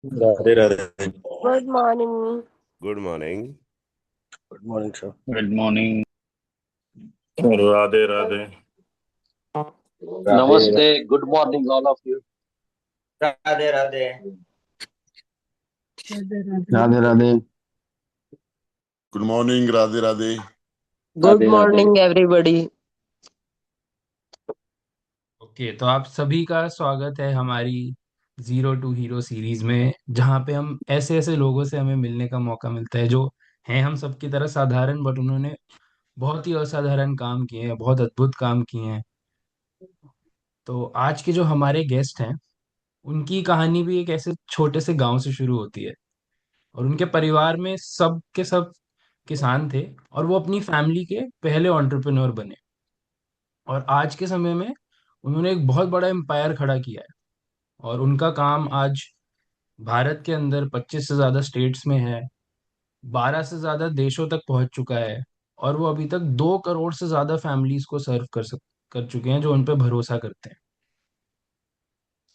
Radhe Radhe. Good morning. Good morning. Good morning sir. Good morning. Radhe Radhe. Radhe नमस्ते, good morning all of you. Radhe Radhe. Radhe Radhe. Good morning. Radhe Radhe. Good Radhe Radhe. Morning everybody. Okay, तो आप सभी का स्वागत है हमारी जीरो टू हीरो सीरीज में, जहाँ पे हम ऐसे ऐसे लोगों से हमें मिलने का मौका मिलता है जो हैं हम सबकी तरह साधारण, बट उन्होंने बहुत ही असाधारण काम किए हैं, बहुत अद्भुत काम किए हैं। तो आज के जो हमारे गेस्ट हैं, उनकी कहानी भी एक ऐसे छोटे से गांव से शुरू होती है। और उनके परिवार में सब के सब किसान थे, और वो अपनी फैमिली के पहले एंटरप्रेन्योर बने। और आज के समय में उन्होंने एक बहुत बड़ा एम्पायर खड़ा किया है। और उनका काम आज भारत के अंदर 25 से ज्यादा स्टेट्स में है, 12 से ज्यादा देशों तक पहुंच चुका है। और वो अभी तक 2 करोड़ से ज्यादा फैमिलीज को सर्व कर चुके हैं, जो उन पे भरोसा करते हैं।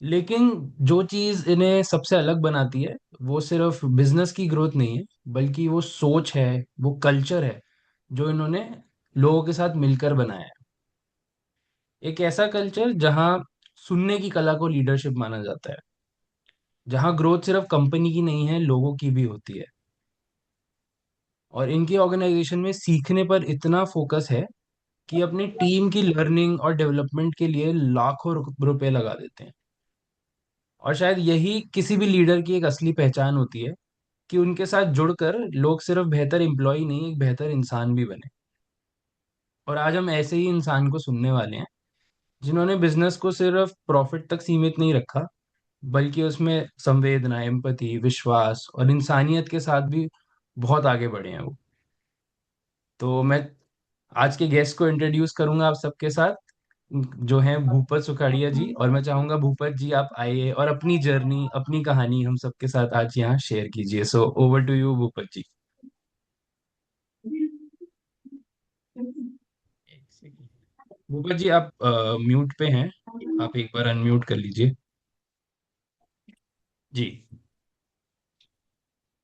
लेकिन जो चीज इन्हें सबसे अलग बनाती है, वो सिर्फ बिजनेस की ग्रोथ नहीं है, बल्कि वो सोच है, वो कल्चर है जो इन्होंने लोगों के साथ मिलकर बनाया है। एक ऐसा कल्चर जहाँ सुनने की कला को लीडरशिप माना जाता है, जहाँ ग्रोथ सिर्फ कंपनी की नहीं है, लोगों की भी होती है। और इनकी ऑर्गेनाइजेशन में सीखने पर इतना फोकस है कि अपनी टीम की लर्निंग और डेवलपमेंट के लिए लाखों रुपए लगा देते हैं। और शायद यही किसी भी लीडर की एक असली पहचान होती है, कि उनके साथ जुड़कर लोग सिर्फ बेहतर एम्प्लॉय नहीं, एक बेहतर इंसान भी बने। और आज हम ऐसे ही इंसान को सुनने वाले हैं, जिन्होंने बिजनेस को सिर्फ प्रॉफिट तक सीमित नहीं रखा, बल्कि उसमें संवेदना, एम्पैथी, विश्वास और इंसानियत के साथ भी बहुत आगे बढ़े हैं वो। तो मैं आज के गेस्ट को इंट्रोड्यूस करूंगा आप सबके साथ, जो हैं भूपत सुखाड़िया जी। और मैं चाहूंगा भूपत जी आप आइए और अपनी जर्नी, अपनी कहानी हम सबके साथ आज यहाँ शेयर कीजिए। So over to you Bhupat ji. एक सेकंड। भूपत जी आप म्यूट पे हैं, आप एक बार अनम्यूट कर लीजिए जी।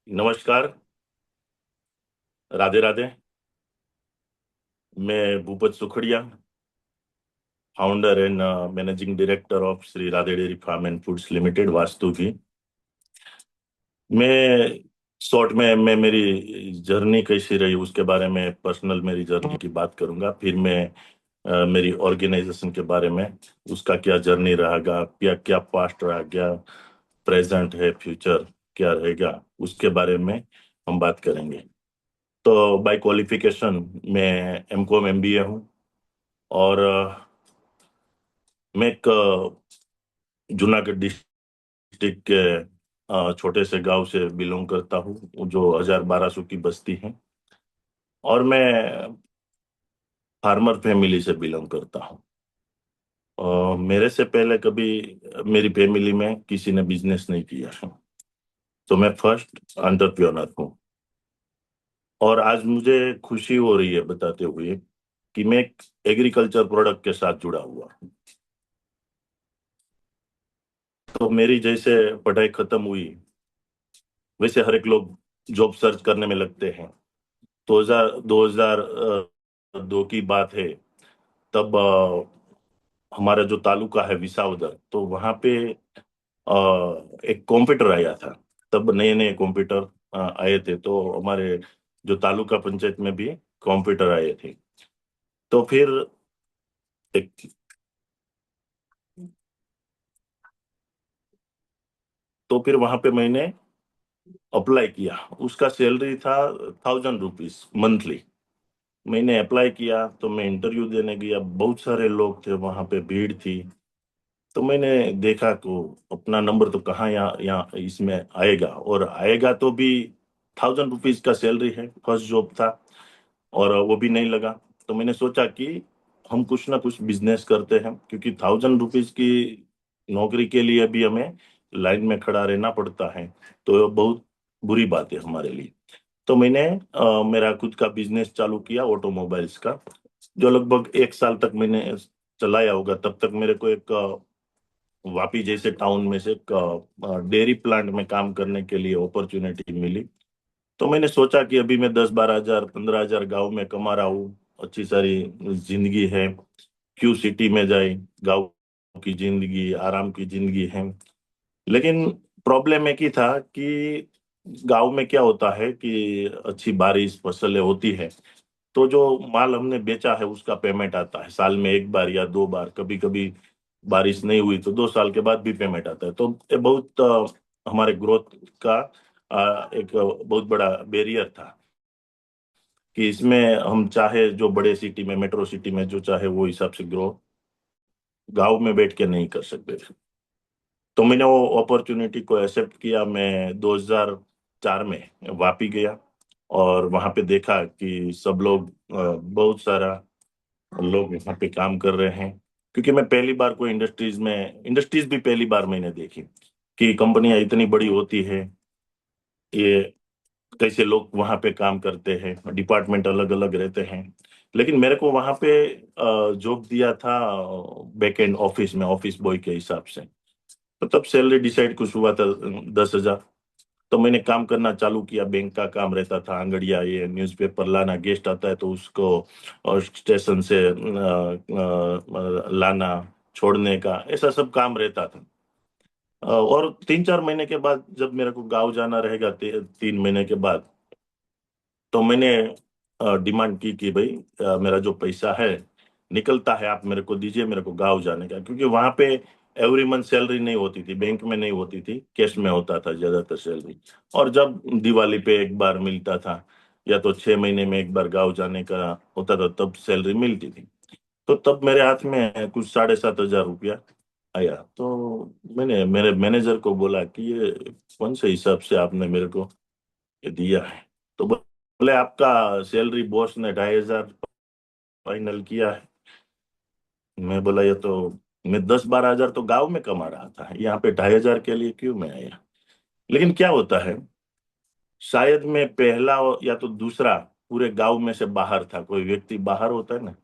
नमस्कार। राधे राधे। मैं Bhupat Sukhadia, founder and managing director of Shri Radhe dairy farm and foods limited, वास्तु की। मैं शॉर्ट में मैं मेरी जर्नी कैसी रही उसके बारे में, पर्सनल मेरी जर्नी की बात करूंगा। फिर मैं मेरी ऑर्गेनाइजेशन के बारे में, उसका क्या जर्नी रहेगा, क्या क्या पास्ट रहा, क्या प्रेजेंट है, फ्यूचर क्या रहेगा, उसके बारे में हम बात करेंगे। तो बाय क्वालिफिकेशन मैं एमकॉम एमबीए हूँ। और मैं एक जूनागढ़ डिस्ट्रिक्ट के छोटे से गांव से बिलोंग करता हूँ, जो 1200 की बस्ती है। और मैं फार्मर फैमिली से बिलोंग करता हूँ। मेरे से पहले कभी मेरी फैमिली में किसी ने बिजनेस नहीं किया है, तो मैं फर्स्ट एंटरप्रेन्योर हूँ। और आज मुझे खुशी हो रही है बताते हुए कि मैं एक एग्रीकल्चर प्रोडक्ट के साथ जुड़ा हुआ हूँ। तो मेरी जैसे पढ़ाई खत्म हुई, वैसे हर एक लोग जॉब सर्च करने में लगते हैं। 2002 की बात है। तब हमारा जो तालुका है विसावदर, तो वहाँ पे एक कंप्यूटर आया था। तब नए नए कंप्यूटर आए थे, तो हमारे जो तालुका पंचायत में भी कंप्यूटर आए थे। तो फिर एक तो फिर वहां पे मैंने अप्लाई किया। उसका सैलरी था 1000 रुपीज मंथली। मैंने अप्लाई किया, तो मैं इंटरव्यू देने गया, बहुत सारे लोग थे वहां पे, भीड़ थी। तो मैंने देखा को अपना नंबर तो कहाँ यहाँ यहाँ इसमें आएगा, और आएगा तो भी 1000 रुपीज का सैलरी है, फर्स्ट जॉब था, और वो भी नहीं लगा। तो मैंने सोचा कि हम कुछ ना कुछ बिजनेस करते हैं, क्योंकि 1000 रुपीज की नौकरी के लिए भी हमें लाइन में खड़ा रहना पड़ता है। तो बहुत बुरी बात है हमारे लिए। तो मैंने मेरा खुद का बिजनेस चालू किया, ऑटोमोबाइल्स का, जो लगभग 1 साल तक मैंने चलाया होगा। तब तक मेरे को एक वापी जैसे टाउन में से डेयरी प्लांट में काम करने के लिए अपॉर्चुनिटी मिली। तो मैंने सोचा कि अभी मैं 10-12 हजार 15 हजार गाँव में कमा रहा हूँ, अच्छी सारी जिंदगी है, क्यों सिटी में जाए। गाँव की जिंदगी आराम की जिंदगी है। लेकिन प्रॉब्लम एक ही था कि गांव में क्या होता है कि अच्छी बारिश फसलें होती है, तो जो माल हमने बेचा है उसका पेमेंट आता है साल में एक बार या 2 बार। कभी कभी बारिश नहीं हुई तो 2 साल के बाद भी पेमेंट आता है। तो ये बहुत हमारे ग्रोथ का एक बहुत बड़ा बैरियर था कि इसमें हम चाहे जो बड़े सिटी में मेट्रो सिटी में जो चाहे वो हिसाब से ग्रो गांव में बैठ के नहीं कर सकते थे। तो मैंने वो अपॉर्चुनिटी को एक्सेप्ट किया। मैं 2004 में वापी गया और वहां पे देखा कि सब लोग बहुत सारा लोग यहाँ पे काम कर रहे हैं। क्योंकि मैं पहली बार कोई इंडस्ट्रीज भी पहली बार मैंने देखी कि कंपनियां इतनी बड़ी होती है, ये कैसे लोग वहां पे काम करते हैं, डिपार्टमेंट अलग अलग रहते हैं। लेकिन मेरे को वहां पे जॉब दिया था बैक एंड ऑफिस में, ऑफिस बॉय के हिसाब से। तो तब सैलरी डिसाइड कुछ हुआ था 10 हजार। तो मैंने काम करना चालू किया। बैंक का काम रहता था, आंगड़िया ये न्यूज़पेपर लाना, गेस्ट आता है तो उसको स्टेशन से लाना छोड़ने का, ऐसा सब काम रहता था। और 3-4 महीने के बाद जब मेरे को गांव जाना रहेगा 3 महीने के बाद, तो मैंने डिमांड की कि भाई मेरा जो पैसा है निकलता है आप मेरे को दीजिए, मेरे को गांव जाने का। क्योंकि वहां पे एवरी मंथ सैलरी नहीं होती थी, बैंक में नहीं होती थी, कैश में होता था ज्यादातर सैलरी। और जब दिवाली पे एक बार मिलता था या तो 6 महीने में एक बार गांव जाने का होता था तब सैलरी मिलती थी। तो तब मेरे हाथ में कुछ 7,500 रुपया आया। तो मैंने मेरे मैनेजर को बोला कि ये कौन से हिसाब से आपने मेरे को ये दिया है। तो बोले आपका सैलरी बॉस ने 2,500 फाइनल किया है। मैं बोला ये तो मैं 10-12 हजार तो गांव में कमा रहा था, यहाँ पे 2,500 के लिए क्यों मैं आया। लेकिन क्या होता है, शायद मैं पहला या तो दूसरा पूरे गांव में से बाहर था। कोई व्यक्ति बाहर होता है ना,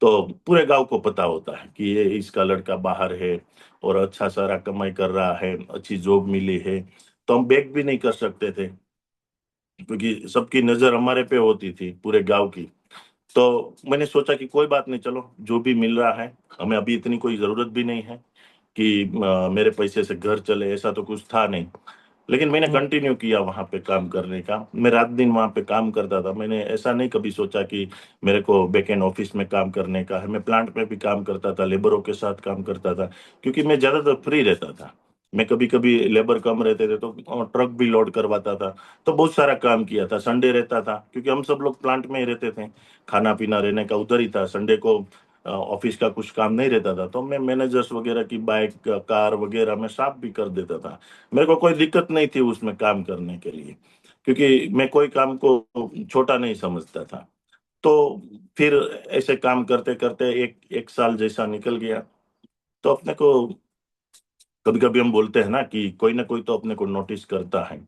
तो पूरे गांव को पता होता है कि ये इसका लड़का बाहर है और अच्छा सारा कमाई कर रहा है, अच्छी जॉब मिली है। तो हम बैक भी नहीं कर सकते थे क्योंकि सबकी नजर हमारे पे होती थी पूरे गांव की। तो मैंने सोचा कि कोई बात नहीं, चलो जो भी मिल रहा है, हमें अभी इतनी कोई जरूरत भी नहीं है कि मेरे पैसे से घर चले, ऐसा तो कुछ था नहीं। लेकिन मैंने कंटिन्यू किया वहां पे काम करने का। मैं रात दिन वहां पे काम करता था। मैंने ऐसा नहीं कभी सोचा कि मेरे को बैक एंड ऑफिस में काम करने का है। मैं प्लांट में भी काम करता था, लेबरों के साथ काम करता था, क्योंकि मैं ज्यादातर फ्री रहता था। मैं कभी कभी लेबर कम रहते थे तो ट्रक भी लोड करवाता था। तो बहुत सारा काम किया था। संडे रहता था क्योंकि हम सब लोग प्लांट में ही रहते थे, खाना पीना रहने का उधर ही था। संडे को ऑफिस का कुछ काम नहीं रहता था, तो मैं मैनेजर्स वगैरह की बाइक कार वगैरह में साफ भी कर देता था। मेरे को कोई दिक्कत नहीं थी उसमें काम करने के लिए, क्योंकि मैं कोई काम को छोटा नहीं समझता था। तो फिर ऐसे काम करते करते एक एक साल जैसा निकल गया। तो अपने को कभी कभी हम बोलते हैं ना कि कोई ना कोई तो अपने को नोटिस करता है।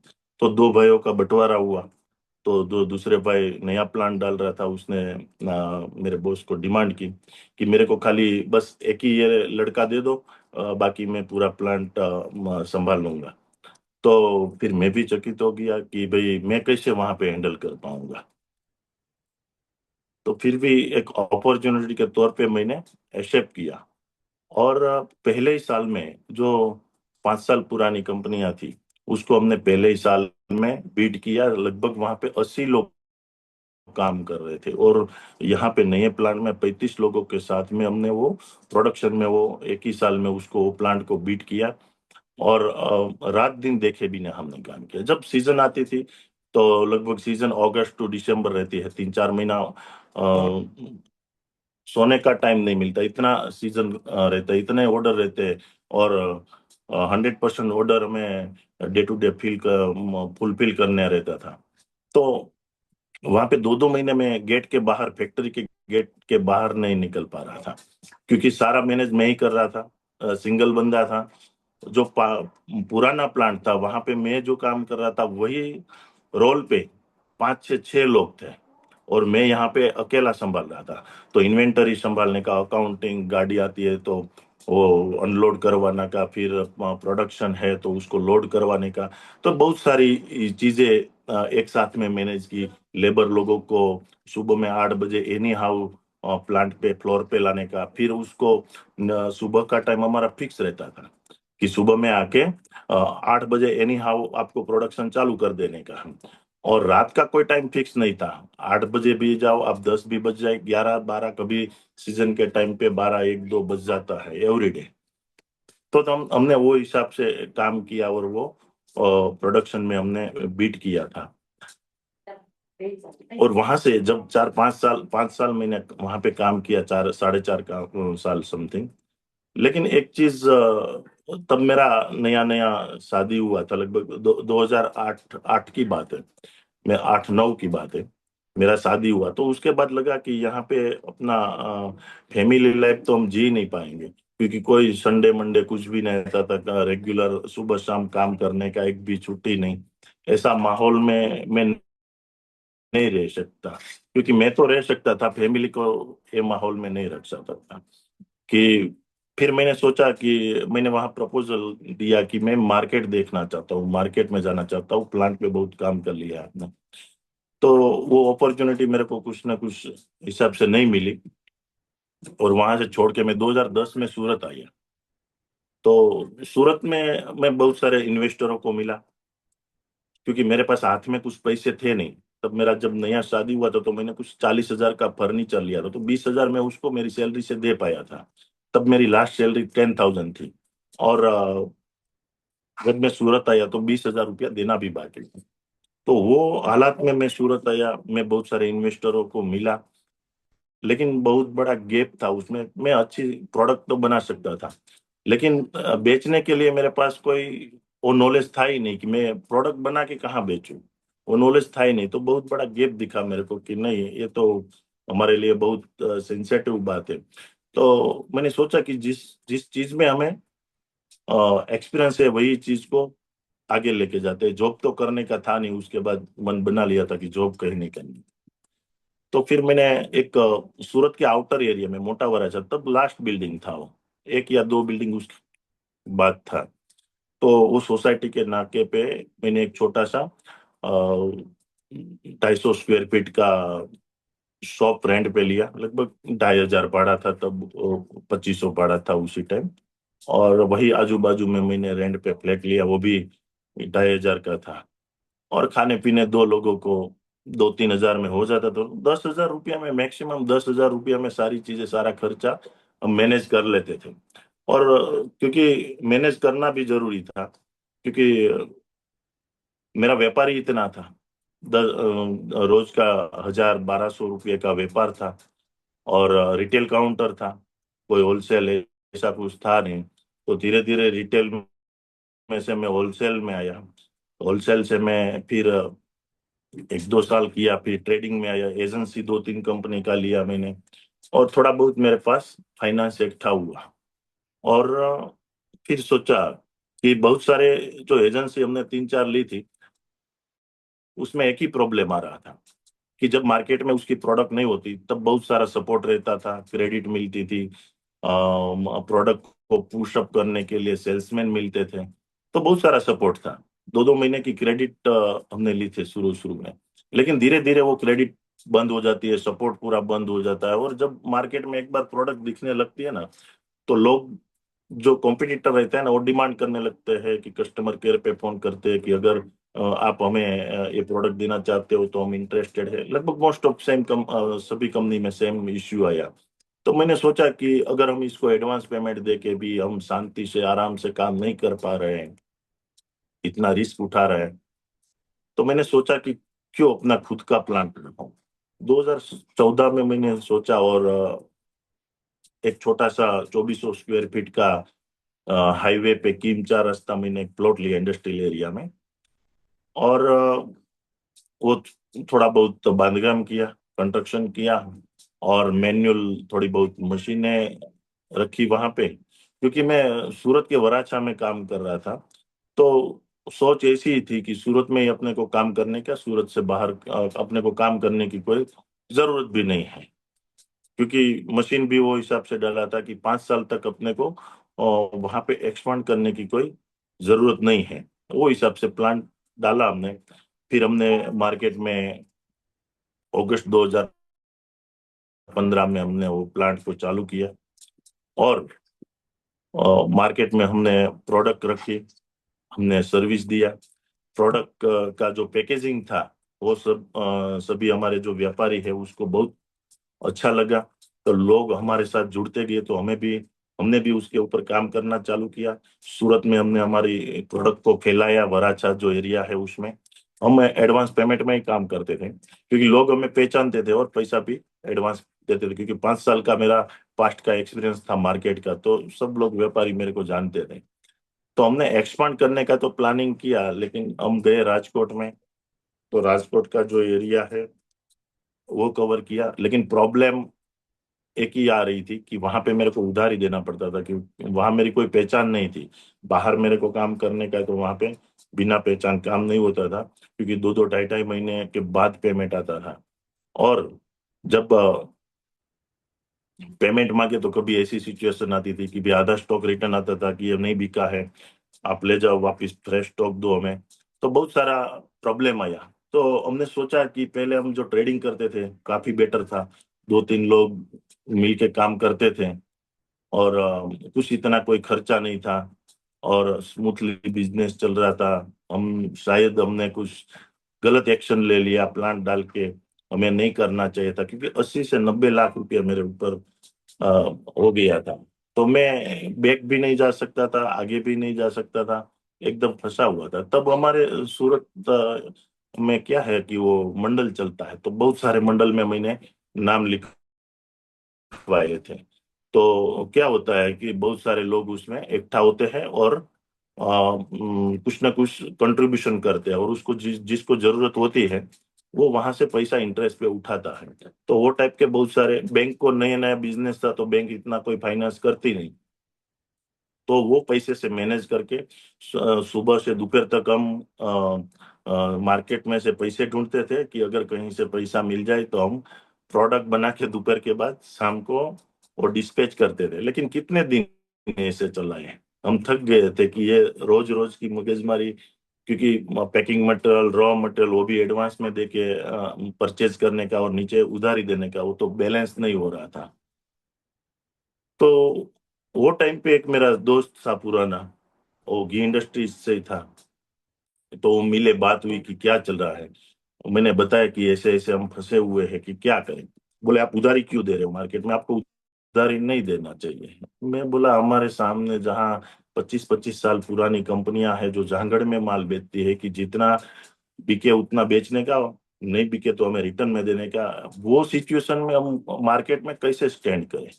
तो दो भाइयों का बंटवारा हुआ। तो दो दूसरे भाई नया प्लान डाल रहा था, उसने मेरे बॉस को डिमांड की कि मेरे को खाली बस एक ही ये लड़का दे दो, बाकी मैं पूरा प्लांट संभाल लूंगा। तो फिर मैं भी चकित हो गया कि भाई मैं कैसे वहां पे हैंडल कर पाऊंगा। तो फिर भी एक अपॉर्चुनिटी के तौर पे मैंने एक्सेप्ट किया। और पहले ही साल में जो 5 साल पुरानी कंपनियां थी, उसको हमने पहले ही साल में बीट किया। लगभग वहां पे 80 लोग काम कर रहे थे और यहाँ पे नए प्लांट में 35 लोगों के साथ में हमने वो प्रोडक्शन में वो एक ही साल में उसको प्लांट को बीट किया। और रात दिन देखे बिना हमने काम किया। जब सीजन आती थी तो लगभग सीजन अगस्त टू दिसंबर रहती है, 3-4 महीना सोने का टाइम नहीं मिलता, इतना सीजन रहता है, इतने ऑर्डर रहते हैं। और 100% ऑर्डर में डे टू डे फुलफिल करने रहता था। तो वहां पे 2-2 महीने में गेट के बाहर, फैक्ट्री के गेट के बाहर नहीं निकल पा रहा था, क्योंकि सारा मैनेज मैं ही कर रहा था। सिंगल बंदा था। जो पुराना प्लांट था वहां पे मैं जो काम कर रहा था वही रोल पे 5 से 6 लोग थे और मैं यहाँ पे अकेला संभाल रहा था। तो इन्वेंटरी संभालने का, अकाउंटिंग, गाड़ी आती है तो वो अनलोड करवाने का, फिर प्रोडक्शन है तो उसको लोड करवाने का। तो बहुत सारी चीजें एक साथ में मैनेज की। लेबर लोगों को सुबह में 8 बजे एनी हाउ प्लांट पे फ्लोर पे लाने का, फिर उसको सुबह का टाइम हमारा फिक्स रहता था कि सुबह में आके 8 बजे एनी हाउ आपको प्रोडक्शन चालू कर देने का। और रात का कोई टाइम फिक्स नहीं था। 8 बजे भी जाओ आप, 10 भी बज जाए, 11 12, कभी सीजन के टाइम पे 12 1 2 बज जाता है एवरीडे। तो हमने वो हिसाब से काम किया और वो प्रोडक्शन में हमने बीट किया था। और वहां से जब 5 साल मैंने वहां पे काम किया, 4 साढ़े 4 का साल समथिंग। लेकिन एक चीज, तब मेरा नया नया शादी हुआ था, लगभग 2008 8 की बात है। मैं 8 9 की बात है, मेरा शादी हुआ। तो उसके बाद लगा कि यहाँ पे अपना फैमिली लाइफ तो हम जी नहीं पाएंगे, क्योंकि कोई संडे मंडे कुछ भी नहीं रहता था। रेगुलर सुबह शाम काम करने का, एक भी छुट्टी नहीं। ऐसा माहौल में मैं नहीं रह सकता, क्योंकि मैं तो रह सकता था, फैमिली को ये माहौल में नहीं रख सकता था। कि फिर मैंने सोचा कि मैंने वहां प्रपोजल दिया कि मैं मार्केट देखना चाहता हूँ, मार्केट में जाना चाहता हूँ, प्लांट पे बहुत काम कर लिया है आपने। तो वो अपॉर्चुनिटी मेरे को कुछ ना कुछ हिसाब से नहीं मिली, और वहां से छोड़ के मैं 2010 में सूरत आया। तो सूरत में मैं बहुत सारे इन्वेस्टरों को मिला, क्योंकि मेरे पास हाथ में कुछ पैसे थे नहीं। तब मेरा जब नया शादी हुआ था तो मैंने कुछ 40,000 का फर्नीचर लिया था, तो 20,000 मैं उसको मेरी सैलरी से दे पाया था। तब मेरी लास्ट सैलरी 10,000 थी। और जब मैं सूरत आया तो 20,000 रुपया देना भी बाकी था। तो वो हालात में मैं सूरत आया, मैं बहुत सारे इन्वेस्टरों को मिला, लेकिन बहुत बड़ा गैप था उसमें। मैं अच्छी प्रोडक्ट तो बना सकता था, लेकिन बेचने के लिए मेरे पास कोई वो नॉलेज था ही नहीं कि मैं प्रोडक्ट बना के कहाँ बेचूं। वो नॉलेज था ही नहीं। तो बहुत बड़ा गैप दिखा मेरे को कि नहीं, ये तो हमारे लिए बहुत सेंसिटिव बात है। तो मैंने सोचा कि जिस जिस चीज में हमें एक्सपीरियंस है वही चीज को आगे लेके जाते हैं। जॉब तो करने का था नहीं, उसके बाद मन बना लिया था कि जॉब कहीं नहीं करनी। तो फिर मैंने एक सूरत के आउटर एरिया में मोटा वराछा, तब लास्ट बिल्डिंग था वो, 1 या 2 बिल्डिंग उसके बाद था। तो उस सोसाइटी के नाके पे मैंने एक छोटा सा 250 स्क्वायर फीट का शॉप रेंट पे लिया। लगभग 2,500 भाड़ा था तब, 2,500 भाड़ा था उसी टाइम। और वही आजू बाजू में मैंने रेंट पे फ्लैट लिया, वो भी 2,500 का था। और खाने पीने 2 लोगों को 2 3 हजार में हो जाता। तो 10,000 रुपया में, मैक्सिमम 10,000 रुपया में सारी चीजें, सारा खर्चा हम मैनेज कर लेते थे। और क्योंकि मैनेज करना भी जरूरी था, क्योंकि मेरा व्यापार ही इतना था। रोज का 1,000 1,200 रुपये का व्यापार था। और रिटेल काउंटर था, कोई होलसेल ऐसा कुछ था नहीं। तो धीरे धीरे रिटेल में से मैं होलसेल में आया। होलसेल से मैं फिर 1 2 साल किया, फिर ट्रेडिंग में आया। एजेंसी 2 3 कंपनी का लिया मैंने, और थोड़ा बहुत मेरे पास फाइनेंस इकट्ठा हुआ। और फिर सोचा कि बहुत सारे जो एजेंसी हमने 3 4 ली थी, उसमें एक ही प्रॉब्लम आ रहा था कि जब मार्केट में उसकी प्रोडक्ट नहीं होती तब बहुत सारा सपोर्ट रहता था, क्रेडिट मिलती थी, प्रोडक्ट को पुश अप करने के लिए सेल्समैन मिलते थे। तो बहुत सारा सपोर्ट था। 2 2 महीने की क्रेडिट हमने ली थी शुरू शुरू में। लेकिन धीरे धीरे वो क्रेडिट बंद हो जाती है, सपोर्ट पूरा बंद हो जाता है। और जब मार्केट में एक बार प्रोडक्ट दिखने लगती है ना, तो लोग जो कॉम्पिटिटर रहते हैं ना, वो डिमांड करने लगते हैं कि कस्टमर केयर पे फोन करते हैं कि अगर आप हमें ये प्रोडक्ट देना चाहते हो तो हम इंटरेस्टेड है। लगभग मोस्ट ऑफ सभी कंपनी में सेम इश्यू आया। तो मैंने सोचा कि अगर हम इसको एडवांस पेमेंट दे के भी हम शांति से आराम से काम नहीं कर पा रहे हैं, इतना रिस्क उठा रहे हैं, तो मैंने सोचा कि क्यों अपना खुद का प्लांट लगाऊं। 2014 में मैंने सोचा, और एक छोटा सा 2,400 स्क्वायर फीट का हाईवे पे कीमचा रास्ता मैंने एक प्लॉट लिया इंडस्ट्रियल एरिया में। और वो थोड़ा बहुत बांधकाम किया, कंस्ट्रक्शन किया, और मैन्युअल थोड़ी बहुत मशीनें रखी वहां पे, क्योंकि मैं सूरत के वराछा में काम कर रहा था। तो सोच ऐसी ही थी कि सूरत में ही अपने को काम करने का, सूरत से बाहर अपने को काम करने की कोई जरूरत भी नहीं है। क्योंकि मशीन भी वो हिसाब से डाला था कि 5 साल तक अपने को वहां पे एक्सपांड करने की कोई जरूरत नहीं है। वो हिसाब से प्लांट डाला हमने। फिर हमने मार्केट में अगस्त 2015 में हमने वो प्लांट को चालू किया और मार्केट में हमने प्रोडक्ट रखी, हमने सर्विस दिया। प्रोडक्ट का जो पैकेजिंग था वो सभी हमारे जो व्यापारी है उसको बहुत अच्छा लगा। तो लोग हमारे साथ जुड़ते गए तो हमने भी उसके ऊपर काम करना चालू किया। सूरत में हमने हमारी प्रोडक्ट को फैलाया। वराछा जो एरिया है उसमें हम एडवांस पेमेंट में ही काम करते थे, क्योंकि लोग हमें पहचानते थे और पैसा भी एडवांस देते थे। क्योंकि 5 साल का मेरा पास्ट का एक्सपीरियंस था मार्केट का, तो सब लोग व्यापारी मेरे को जानते थे। तो हमने एक्सपांड करने का तो प्लानिंग किया, लेकिन हम गए राजकोट में। तो राजकोट का जो एरिया है वो कवर किया, लेकिन प्रॉब्लम एक ही आ रही थी कि वहां पे मेरे को उधार ही देना पड़ता था, कि वहां मेरी कोई पहचान नहीं थी। बाहर मेरे को काम करने का है तो वहां पे बिना पहचान काम नहीं होता था, क्योंकि 2-2 ढाई-ढाई महीने के बाद पेमेंट आता था। और जब पेमेंट मांगे तो कभी ऐसी सिचुएशन आती थी कि भी आधा स्टॉक रिटर्न आता था कि ये नहीं बिका है, आप ले जाओ वापस, फ्रेश स्टॉक दो हमें। तो बहुत सारा प्रॉब्लम आया। तो हमने सोचा कि पहले हम जो ट्रेडिंग करते थे काफी बेटर था, 2-3 लोग मिलके काम करते थे और कुछ इतना कोई खर्चा नहीं था और स्मूथली बिजनेस चल रहा था। हमने कुछ गलत एक्शन ले लिया प्लांट डाल के, हमें नहीं करना चाहिए था, क्योंकि 80 से 90 लाख रुपया मेरे ऊपर हो गया था। तो मैं बैक भी नहीं जा सकता था, आगे भी नहीं जा सकता था, एकदम फंसा हुआ था। तब हमारे सूरत में क्या है कि वो मंडल चलता है, तो बहुत सारे मंडल में मैंने नाम लिखवाए थे। तो क्या होता है कि बहुत सारे लोग उसमें इकट्ठा होते हैं और कुछ ना कुछ कंट्रीब्यूशन करते हैं, और उसको जिसको जरूरत होती है वो वहां से पैसा इंटरेस्ट पे उठाता है। तो वो टाइप के बहुत सारे, बैंक को नया नया बिजनेस था तो बैंक इतना कोई फाइनेंस करती नहीं, तो वो पैसे से मैनेज करके सुबह से दोपहर तक हम मार्केट में से पैसे ढूंढते थे कि अगर कहीं से पैसा मिल जाए तो हम प्रोडक्ट बना के दोपहर के बाद शाम को वो डिस्पैच करते थे। लेकिन कितने दिन ऐसे चलाए, हम थक गए थे कि ये रोज रोज की मगजमारी, क्योंकि पैकिंग मटेरियल, रॉ मटेरियल वो भी एडवांस में देके परचेज करने का और नीचे उधारी देने का, वो तो बैलेंस नहीं हो रहा था। तो वो टाइम पे एक मेरा दोस्त था पुराना, वो घी इंडस्ट्रीज से ही था। तो वो मिले, बात हुई कि क्या चल रहा है। मैंने बताया कि ऐसे ऐसे हम फंसे हुए हैं कि क्या करें। बोले आप उधारी क्यों दे रहे हो मार्केट में, आपको उधारी नहीं देना चाहिए। मैं बोला हमारे सामने जहाँ 25-25 साल पुरानी कंपनियां हैं जो जहांगढ़ में माल बेचती है कि जितना बिके उतना बेचने का, नहीं बिके तो हमें रिटर्न में देने का, वो सिचुएशन में हम मार्केट में कैसे स्टैंड करें।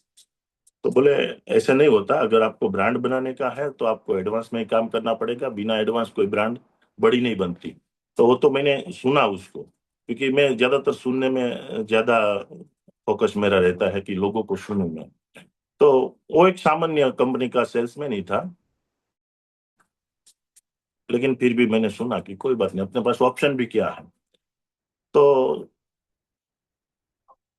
तो बोले ऐसे नहीं होता, अगर आपको ब्रांड बनाने का है तो आपको एडवांस में ही काम करना पड़ेगा, बिना एडवांस कोई ब्रांड बड़ी नहीं बनती। तो वो तो मैंने सुना उसको, क्योंकि मैं ज्यादातर सुनने में ज्यादा फोकस मेरा रहता है कि लोगों को सुनूं मैं। तो वो एक सामान्य कंपनी का सेल्समैन ही था, लेकिन फिर भी मैंने सुना कि कोई बात नहीं, अपने पास ऑप्शन भी क्या है। तो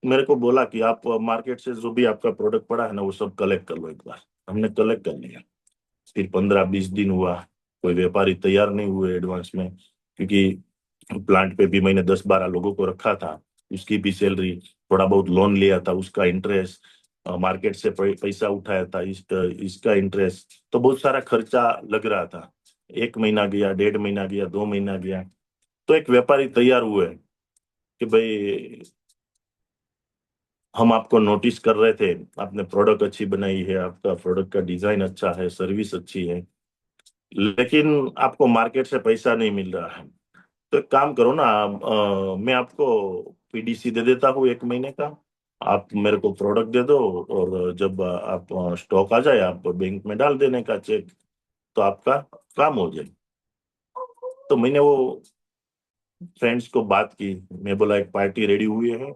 मेरे को बोला कि आप मार्केट से जो भी आपका प्रोडक्ट पड़ा है ना वो सब कलेक्ट कर लो एक बार। हमने कलेक्ट कर लिया। फिर 15-20 दिन हुआ, कोई व्यापारी तैयार नहीं हुए एडवांस में, क्योंकि प्लांट पे भी मैंने 10-12 लोगों को रखा था, उसकी भी सैलरी, थोड़ा बहुत लोन लिया था उसका इंटरेस्ट, मार्केट से पैसा उठाया था इसका इंटरेस्ट, तो बहुत सारा खर्चा लग रहा था। 1 महीना गया, 1.5 महीना गया, 2 महीना गया। तो एक व्यापारी तैयार हुए कि भाई हम आपको नोटिस कर रहे थे, आपने प्रोडक्ट अच्छी बनाई है, आपका प्रोडक्ट का डिजाइन अच्छा है, सर्विस अच्छी है, लेकिन आपको मार्केट से पैसा नहीं मिल रहा है। तो एक काम करो ना, मैं आपको पीडीसी दे देता हूँ 1 महीने का, आप मेरे को प्रोडक्ट दे दो, और जब आप स्टॉक आ जाए आप बैंक में डाल देने का चेक, तो आपका काम हो जाए। तो मैंने वो फ्रेंड्स को बात की, मैं बोला एक पार्टी रेडी हुई है,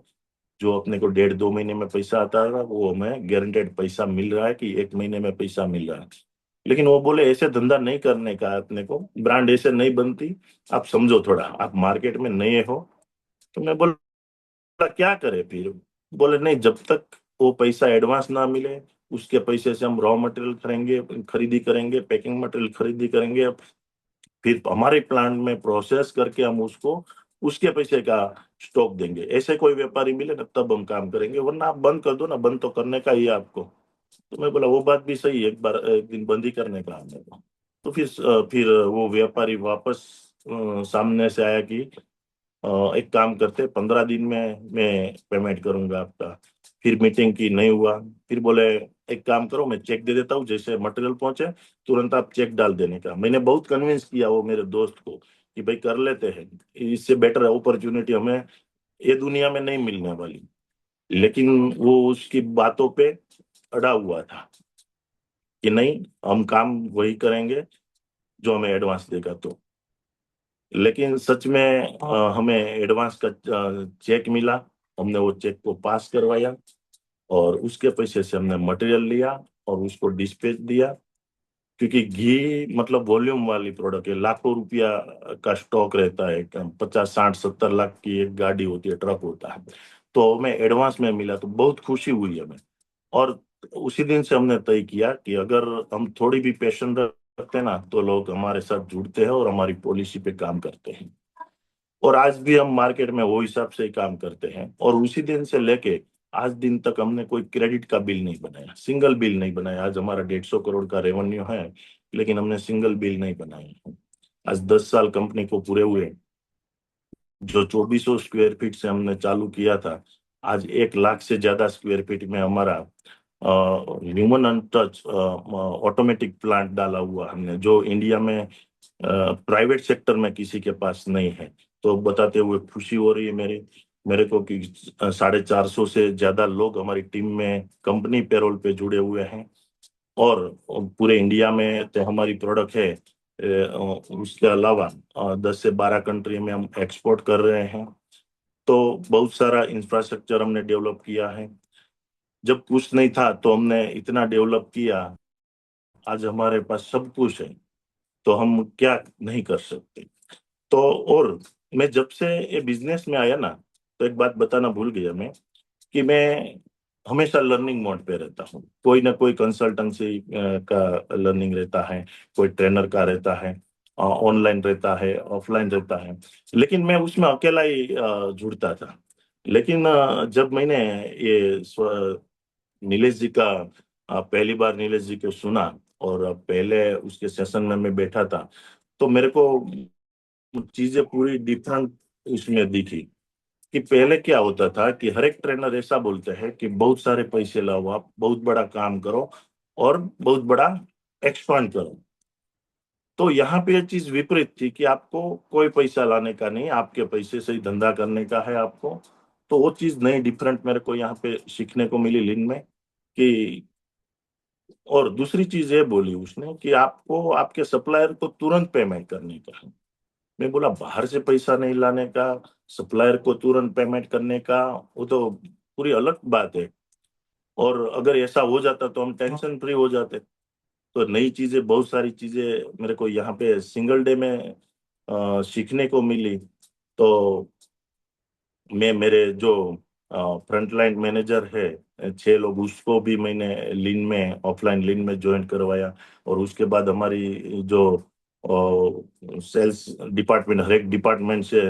जो अपने को 1.5-2 महीने में पैसा आता है वो हमें गारंटेड पैसा मिल रहा है कि 1 महीने में पैसा मिल रहा है। लेकिन वो बोले ऐसे धंधा नहीं करने का, अपने को ब्रांड ऐसे नहीं बनती, आप समझो थोड़ा, आप मार्केट में नए हो। तो मैं बोला क्या करे फिर। बोले नहीं, जब तक वो पैसा एडवांस ना मिले, उसके पैसे से हम रॉ मटेरियल खरीदी करेंगे, पैकिंग मटेरियल खरीदी करेंगे, फिर हमारे प्लांट में प्रोसेस करके हम उसको उसके पैसे का स्टॉक देंगे। ऐसे कोई व्यापारी मिले ना तब हम काम करेंगे, वरना आप बंद कर दो ना, बंद तो करने का ही है आपको। तो मैं बोला वो बात भी सही है, एक दिन बंद ही करने का हमने को। तो फिर वो व्यापारी वापस सामने से आया कि एक काम करते, 15 दिन में मैं पेमेंट करूंगा आपका। फिर मीटिंग की, नहीं हुआ। फिर बोले एक काम करो, मैं चेक दे देता हूँ, जैसे मटेरियल पहुंचे तुरंत आप चेक डाल देने का। मैंने बहुत कन्विंस किया वो मेरे दोस्त को कि भाई कर लेते हैं, इससे बेटर अपॉर्चुनिटी हमें ये दुनिया में नहीं मिलने वाली। लेकिन वो उसकी बातों पे अड़ा हुआ था कि नहीं, हम काम वही करेंगे जो हमें एडवांस देगा। तो लेकिन सच में हमें एडवांस का चेक मिला, हमने वो चेक को पास करवाया और उसके पैसे से हमने मटेरियल लिया और उसको डिस्पैच दिया। क्योंकि घी मतलब वॉल्यूम वाली प्रोडक्ट है, लाखों रुपया का स्टॉक रहता है, 50 60 70 लाख की एक गाड़ी होती है, ट्रक होता है। तो हमें एडवांस में मिला तो बहुत खुशी हुई हमें। और उसी दिन से हमने तय किया कि अगर हम थोड़ी भी पैशन रखते हैं ना तो लोग हमारे साथ जुड़ते हैं और हमारी पॉलिसी पे काम करते हैं। और आज भी हम मार्केट में वो हिसाब से ही काम करते हैं। और उसी दिन से लेके आज दिन तक हमने कोई क्रेडिट का बिल नहीं बनाया, सिंगल बिल नहीं बनाया। आज हमारा 150 करोड़ का रेवेन्यू है, लेकिन हमने सिंगल बिल नहीं बनाया। आज 10 साल कंपनी को पूरे हुए। जो 2400 स्क्वायर फीट से हमने चालू किया था, आज 1 लाख से ज्यादा स्क्वायर फीट में हमारा ह्यूमन अनटच ऑटोमेटिक प्लांट डाला हुआ हमने, जो इंडिया में प्राइवेट सेक्टर में किसी के पास नहीं है। तो बताते हुए खुशी हो रही है मेरे को कि 450 से ज्यादा लोग हमारी टीम में कंपनी पेरोल पे जुड़े हुए हैं। और पूरे इंडिया में तो हमारी प्रोडक्ट है, उसके अलावा 10 से 12 कंट्री में हम एक्सपोर्ट कर रहे हैं। तो बहुत सारा इंफ्रास्ट्रक्चर हमने डेवलप किया है। जब कुछ नहीं था तो हमने इतना डेवलप किया, आज हमारे पास सब कुछ है, तो हम क्या नहीं कर सकते। तो और मैं जब से ये बिजनेस में आया ना, तो एक बात बताना भूल गया मैं कि मैं हमेशा लर्निंग मोड पे रहता हूँ। कोई ना कोई कंसल्टेंसी का लर्निंग रहता है, कोई ट्रेनर का रहता है, ऑनलाइन रहता है, ऑफलाइन रहता है। लेकिन मैं उसमें अकेला ही जुड़ता था। लेकिन जब मैंने ये नीलेश जी का पहली बार नीलेश जी को सुना और पहले उसके सेशन में मैं बैठा था, तो मेरे को चीजें पूरी डिफरेंट इसमें दिखी। कि पहले क्या होता था कि हर एक ट्रेनर ऐसा बोलते हैं कि बहुत सारे पैसे लाओ, आप बहुत बड़ा काम करो और बहुत बड़ा एक्सपांड करो। तो यहाँ पे ये चीज विपरीत थी कि आपको कोई पैसा लाने का नहीं, आपके पैसे से ही धंधा करने का है आपको। तो वो चीज नई डिफरेंट मेरे को यहाँ पे सीखने को मिली लिन में कि। और दूसरी चीज ये बोली उसने कि आपको आपके सप्लायर को तुरंत पेमेंट करने का है। मैं बोला बाहर से पैसा नहीं लाने का, सप्लायर को तुरंत पेमेंट करने का, वो तो पूरी अलग बात है। और अगर ऐसा हो जाता तो हम टेंशन फ्री हो जाते। तो नई चीजें, बहुत सारी चीजें मेरे को यहाँ पे सिंगल डे में सीखने को मिली। तो मैं मेरे जो फ्रंटलाइन मैनेजर है 6 लोग, उसको भी मैंने लीन में, ऑफलाइन लीन में ज्वाइन करवाया। और उसके बाद हमारी जो सेल्स डिपार्टमेंट, हर एक डिपार्टमेंट से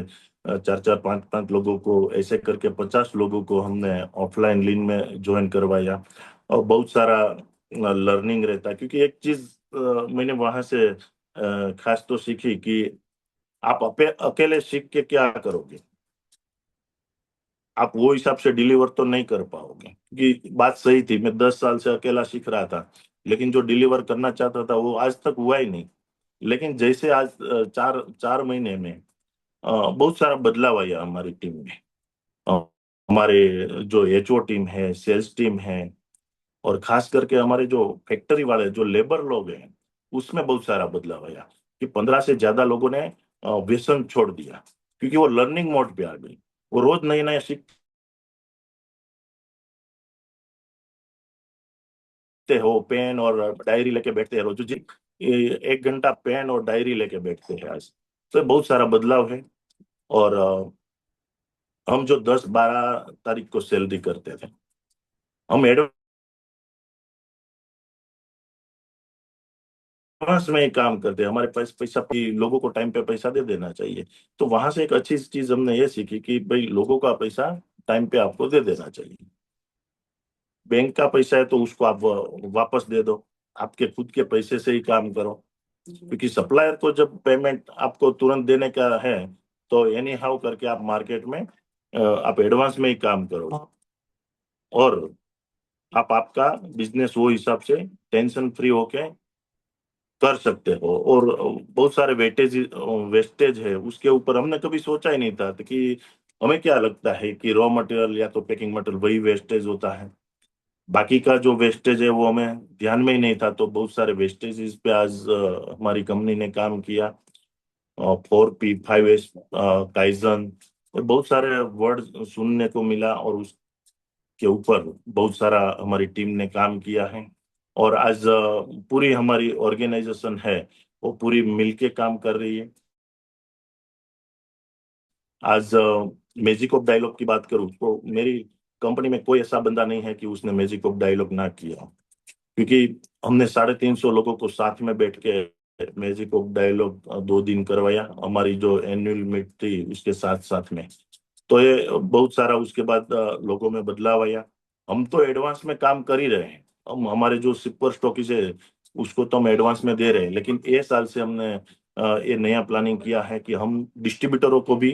4 4 5 5 लोगों को, ऐसे करके 50 लोगों को हमने ऑफलाइन लीन में ज्वाइन करवाया। और बहुत सारा लर्निंग रहता है, क्योंकि एक चीज मैंने वहां से खास तो सीखी कि आप अकेले सीख के क्या करोगे, आप वो हिसाब से डिलीवर तो नहीं कर पाओगे। क्योंकि बात सही थी, मैं 10 साल से अकेला सीख रहा था, लेकिन जो डिलीवर करना चाहता था वो आज तक हुआ ही नहीं। लेकिन जैसे आज 4 4 महीने में बहुत सारा बदलाव आया हमारी टीम में। अ, हमारे जो एचओ टीम है, सेल्स टीम है, और खास करके हमारे जो फैक्ट्री वाले जो लेबर लोग हैं, उसमें बहुत सारा बदलाव आया। कि 15 से ज्यादा लोगों ने व्यसन छोड़ दिया, क्योंकि वो लर्निंग मोड पे आ गई। वो रोज नए नए सीखते हो, पेन और डायरी लेके बैठते हैं रोज जी। 1 घंटा पेन और डायरी लेके बैठते हैं आज। तो बहुत सारा बदलाव है। और हम जो 10 12 तारीख को सैलरी करते थे, हम एडवांस में ही काम करते हैं, हमारे पास पैसा लोगों को टाइम पे पैसा दे देना चाहिए। तो वहां से एक अच्छी चीज हमने ये सीखी कि भाई लोगों का पैसा टाइम पे आपको दे देना चाहिए। बैंक का पैसा है तो उसको आप वापस दे दो, आपके खुद के पैसे से ही काम करो, क्योंकि सप्लायर को जब पेमेंट आपको तुरंत देने का है तो एनी हाउ करके आप मार्केट में आप एडवांस में ही काम करो, और आप आपका बिजनेस वो हिसाब से टेंशन फ्री होके कर सकते हो। और बहुत सारे वेस्टेज है उसके ऊपर हमने कभी सोचा ही नहीं था, तो कि हमें क्या लगता है कि रॉ मटेरियल या तो पैकिंग मटेरियल वही वेस्टेज होता है, बाकी का जो वेस्टेज है वो हमें ध्यान में ही नहीं था। तो बहुत सारे वेस्टेज पे आज हमारी कंपनी ने काम किया। 4P 5S काइजन, बहुत सारे वर्ड सुनने को मिला, और उसके ऊपर बहुत सारा हमारी टीम ने काम किया है। और आज पूरी हमारी ऑर्गेनाइजेशन है वो पूरी मिलके काम कर रही है। आज मैजिक ऑफ डायलॉग की बात करूं तो मेरी कंपनी में कोई ऐसा बंदा नहीं है कि उसने मैजिक ऑफ डायलॉग ना किया, क्योंकि हमने 350 लोगों को साथ में बैठ के मैजिक ऑफ डायलॉग 2 दिन करवाया, हमारी जो एनुअल मीट थी उसके साथ साथ में। तो ये बहुत सारा उसके बाद लोगों में बदलाव आया। हम तो एडवांस में काम कर ही रहे हैं, हम हमारे जो सुपर स्टॉकीज है उसको तो हम एडवांस में दे रहे हैं, लेकिन ये साल से हमने ये नया प्लानिंग किया है कि हम डिस्ट्रीब्यूटरों को भी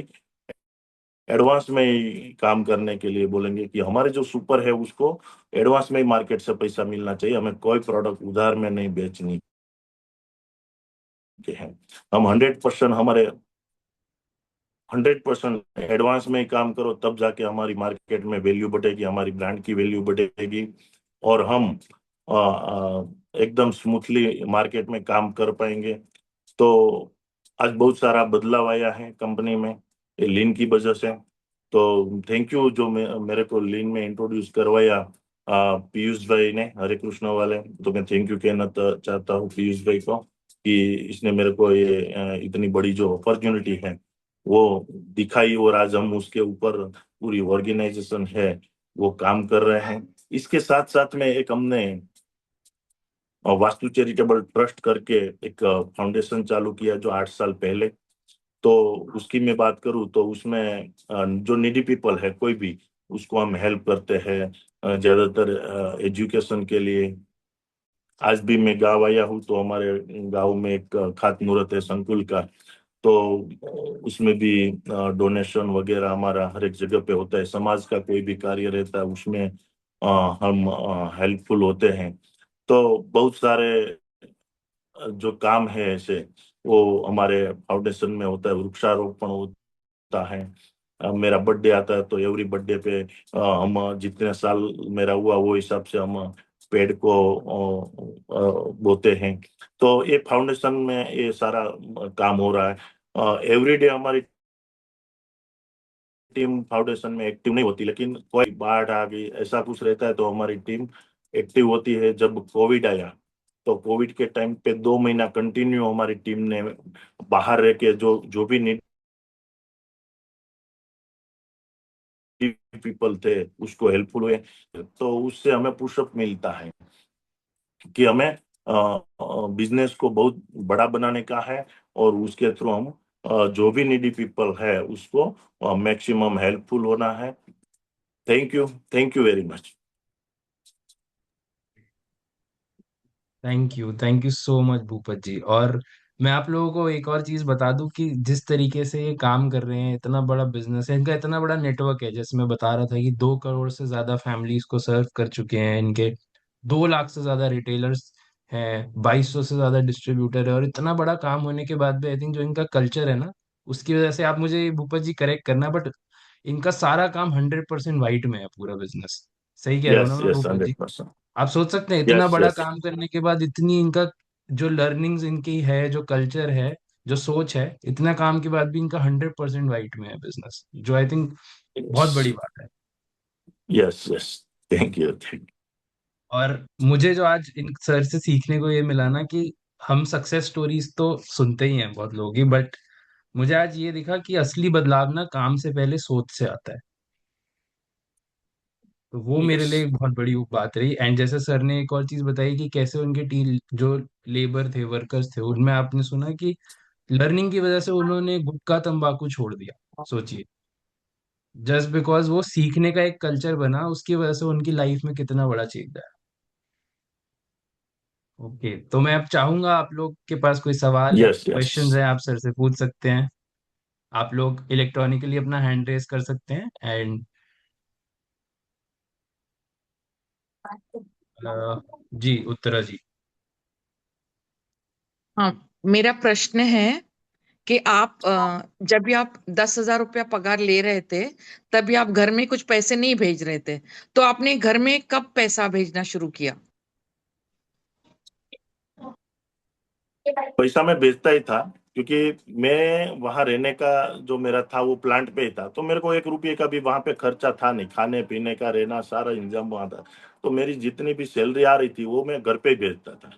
एडवांस में ही काम करने के लिए बोलेंगे कि हमारे जो सुपर है उसको एडवांस में ही मार्केट से पैसा मिलना चाहिए, हमें कोई प्रोडक्ट उधार में नहीं बेचनी के हैं। हम 100% एडवांस में ही काम करो, तब जाके हमारी मार्केट में वैल्यू बढ़ेगी, हमारी ब्रांड की वैल्यू बढ़ेगी, और हम एकदम स्मूथली मार्केट में काम कर पाएंगे। तो आज बहुत सारा बदलाव आया है कंपनी में ये लीन की वजह से। तो थैंक यू जो मेरे को लीन में इंट्रोड्यूस करवाया पीयूष भाई ने, हरे कृष्ण वाले। तो मैं थैंक यू कहना चाहता हूँ पीयूष भाई को कि इसने मेरे को ये इतनी बड़ी जो अपॉर्चुनिटी है वो दिखाई, और आज हम उसके ऊपर पूरी ऑर्गेनाइजेशन है वो काम कर रहे हैं। इसके साथ साथ में एक हमने वास्तु चैरिटेबल ट्रस्ट करके एक फाउंडेशन चालू किया जो 8 साल पहले। तो उसकी मैं बात करूँ तो उसमें जो नीडी पीपल है कोई भी, उसको हम हेल्प करते हैं ज्यादातर एजुकेशन के लिए। आज भी मैं गाँव आया हूँ तो हमारे गाँव में एक खातमुहूर्त है संकुल का, तो उसमें भी डोनेशन वगैरह हमारा हर एक जगह पे होता है। समाज का कोई भी कार्य रहता है उसमें हम हेल्पफुल होते हैं। तो बहुत सारे जो काम है ऐसे वो हमारे फाउंडेशन में होता है। वृक्षारोपण होता है, मेरा बर्थडे आता है तो एवरी बर्थडे पे हम जितने साल मेरा हुआ वो हिसाब से हम पेड़ को बोते हैं। तो ये फाउंडेशन में ये सारा काम हो रहा है। एवरीडे हमारी टीम फाउंडेशन में एक्टिव नहीं होती, लेकिन कोई बाढ़ आ गई ऐसा कुछ रहता है तो हमारी टीम एक्टिव होती है। जब कोविड आया तो कोविड के टाइम पे 2 महीना कंटिन्यू हमारी टीम ने बाहर रह के जो जो भी नीडी पीपल थे उसको हेल्पफुल हुए। तो उससे हमें पुशअप मिलता है कि हमें बिजनेस को बहुत बड़ा बनाने का है, और उसके थ्रू हम जो भी नीडी पीपल है उसको मैक्सिमम हेल्पफुल होना है। Thank you very much. Thank you so much Bhupat ji. और मैं आप लोगों को एक और चीज बता दूं कि जिस तरीके से ये काम कर रहे हैं, इतना बड़ा बिजनेस है इनका, इतना बड़ा नेटवर्क है। जैसे मैं बता रहा था कि 2 करोड़ से ज्यादा फैमिलीज को सर्व कर चुके हैं इनके, 2 लाख से ज्यादा रिटेलर्स हैं, 2200 से ज्यादा डिस्ट्रीब्यूटर है। और इतना बड़ा काम होने के बाद भी आई थिंक जो इनका कल्चर है ना, उसकी वजह से, आप मुझे भूपत जी करेक्ट करना, बट इनका सारा काम 100% वाइट में है, पूरा बिजनेस। सही कह रहा हूँ ना यस मैं यस भूपत जी? 100%। आप सोच सकते हैं इतना यस बड़ा यस काम करने के बाद इतनी इनका जो लर्निंग्स इनकी है, जो कल्चर है, जो सोच है, इतना काम के बाद भी इनका 100% वाइट में है बिजनेस, जो आई थिंक बहुत बड़ी बात है। Yes yes. थैंक और मुझे जो आज इन सर से सीखने को ये मिला ना कि हम सक्सेस स्टोरीज तो सुनते ही हैं बहुत लोगों की, बट मुझे आज ये दिखा कि असली बदलाव ना काम से पहले सोच से आता है। तो वो मेरे यस लिए एक बहुत बड़ी बात रही। एंड जैसे सर ने एक और चीज बताई कि कैसे उनके टीम जो लेबर थे, वर्कर्स थे, उनमें आपने सुना कि लर्निंग की वजह से उन्होंने गुटखा तंबाकू छोड़ दिया। सोचिए, जस्ट बिकॉज वो सीखने का एक कल्चर बना, उसकी वजह से उनकी लाइफ में कितना बड़ा चेंज आया। ओके, तो मैं अब चाहूंगा आप लोग के पास कोई सवाल है, यस यस। क्वेश्चंस है, आप सर से पूछ सकते हैं। आप लोग इलेक्ट्रॉनिकली अपना हैंड रेस कर सकते हैं। एंड जी, उत्तरा जी। हाँ, मेरा प्रश्न है कि आप जब भी आप 10,000 रुपया पगार ले रहे थे, तभी आप घर में कुछ पैसे नहीं भेज रहे थे, तो आपने घर में कब पैसा भेजना शुरू किया? पैसा मैं भेजता ही था, क्योंकि मैं वहां रहने का जो मेरा था वो प्लांट पे ही था, तो मेरे को 1 रुपये का भी वहां पे खर्चा था नहीं, खाने पीने का रहना सारा इंतजाम वहां था। तो मेरी जितनी भी सैलरी आ रही थी वो मैं घर पे ही भेजता था।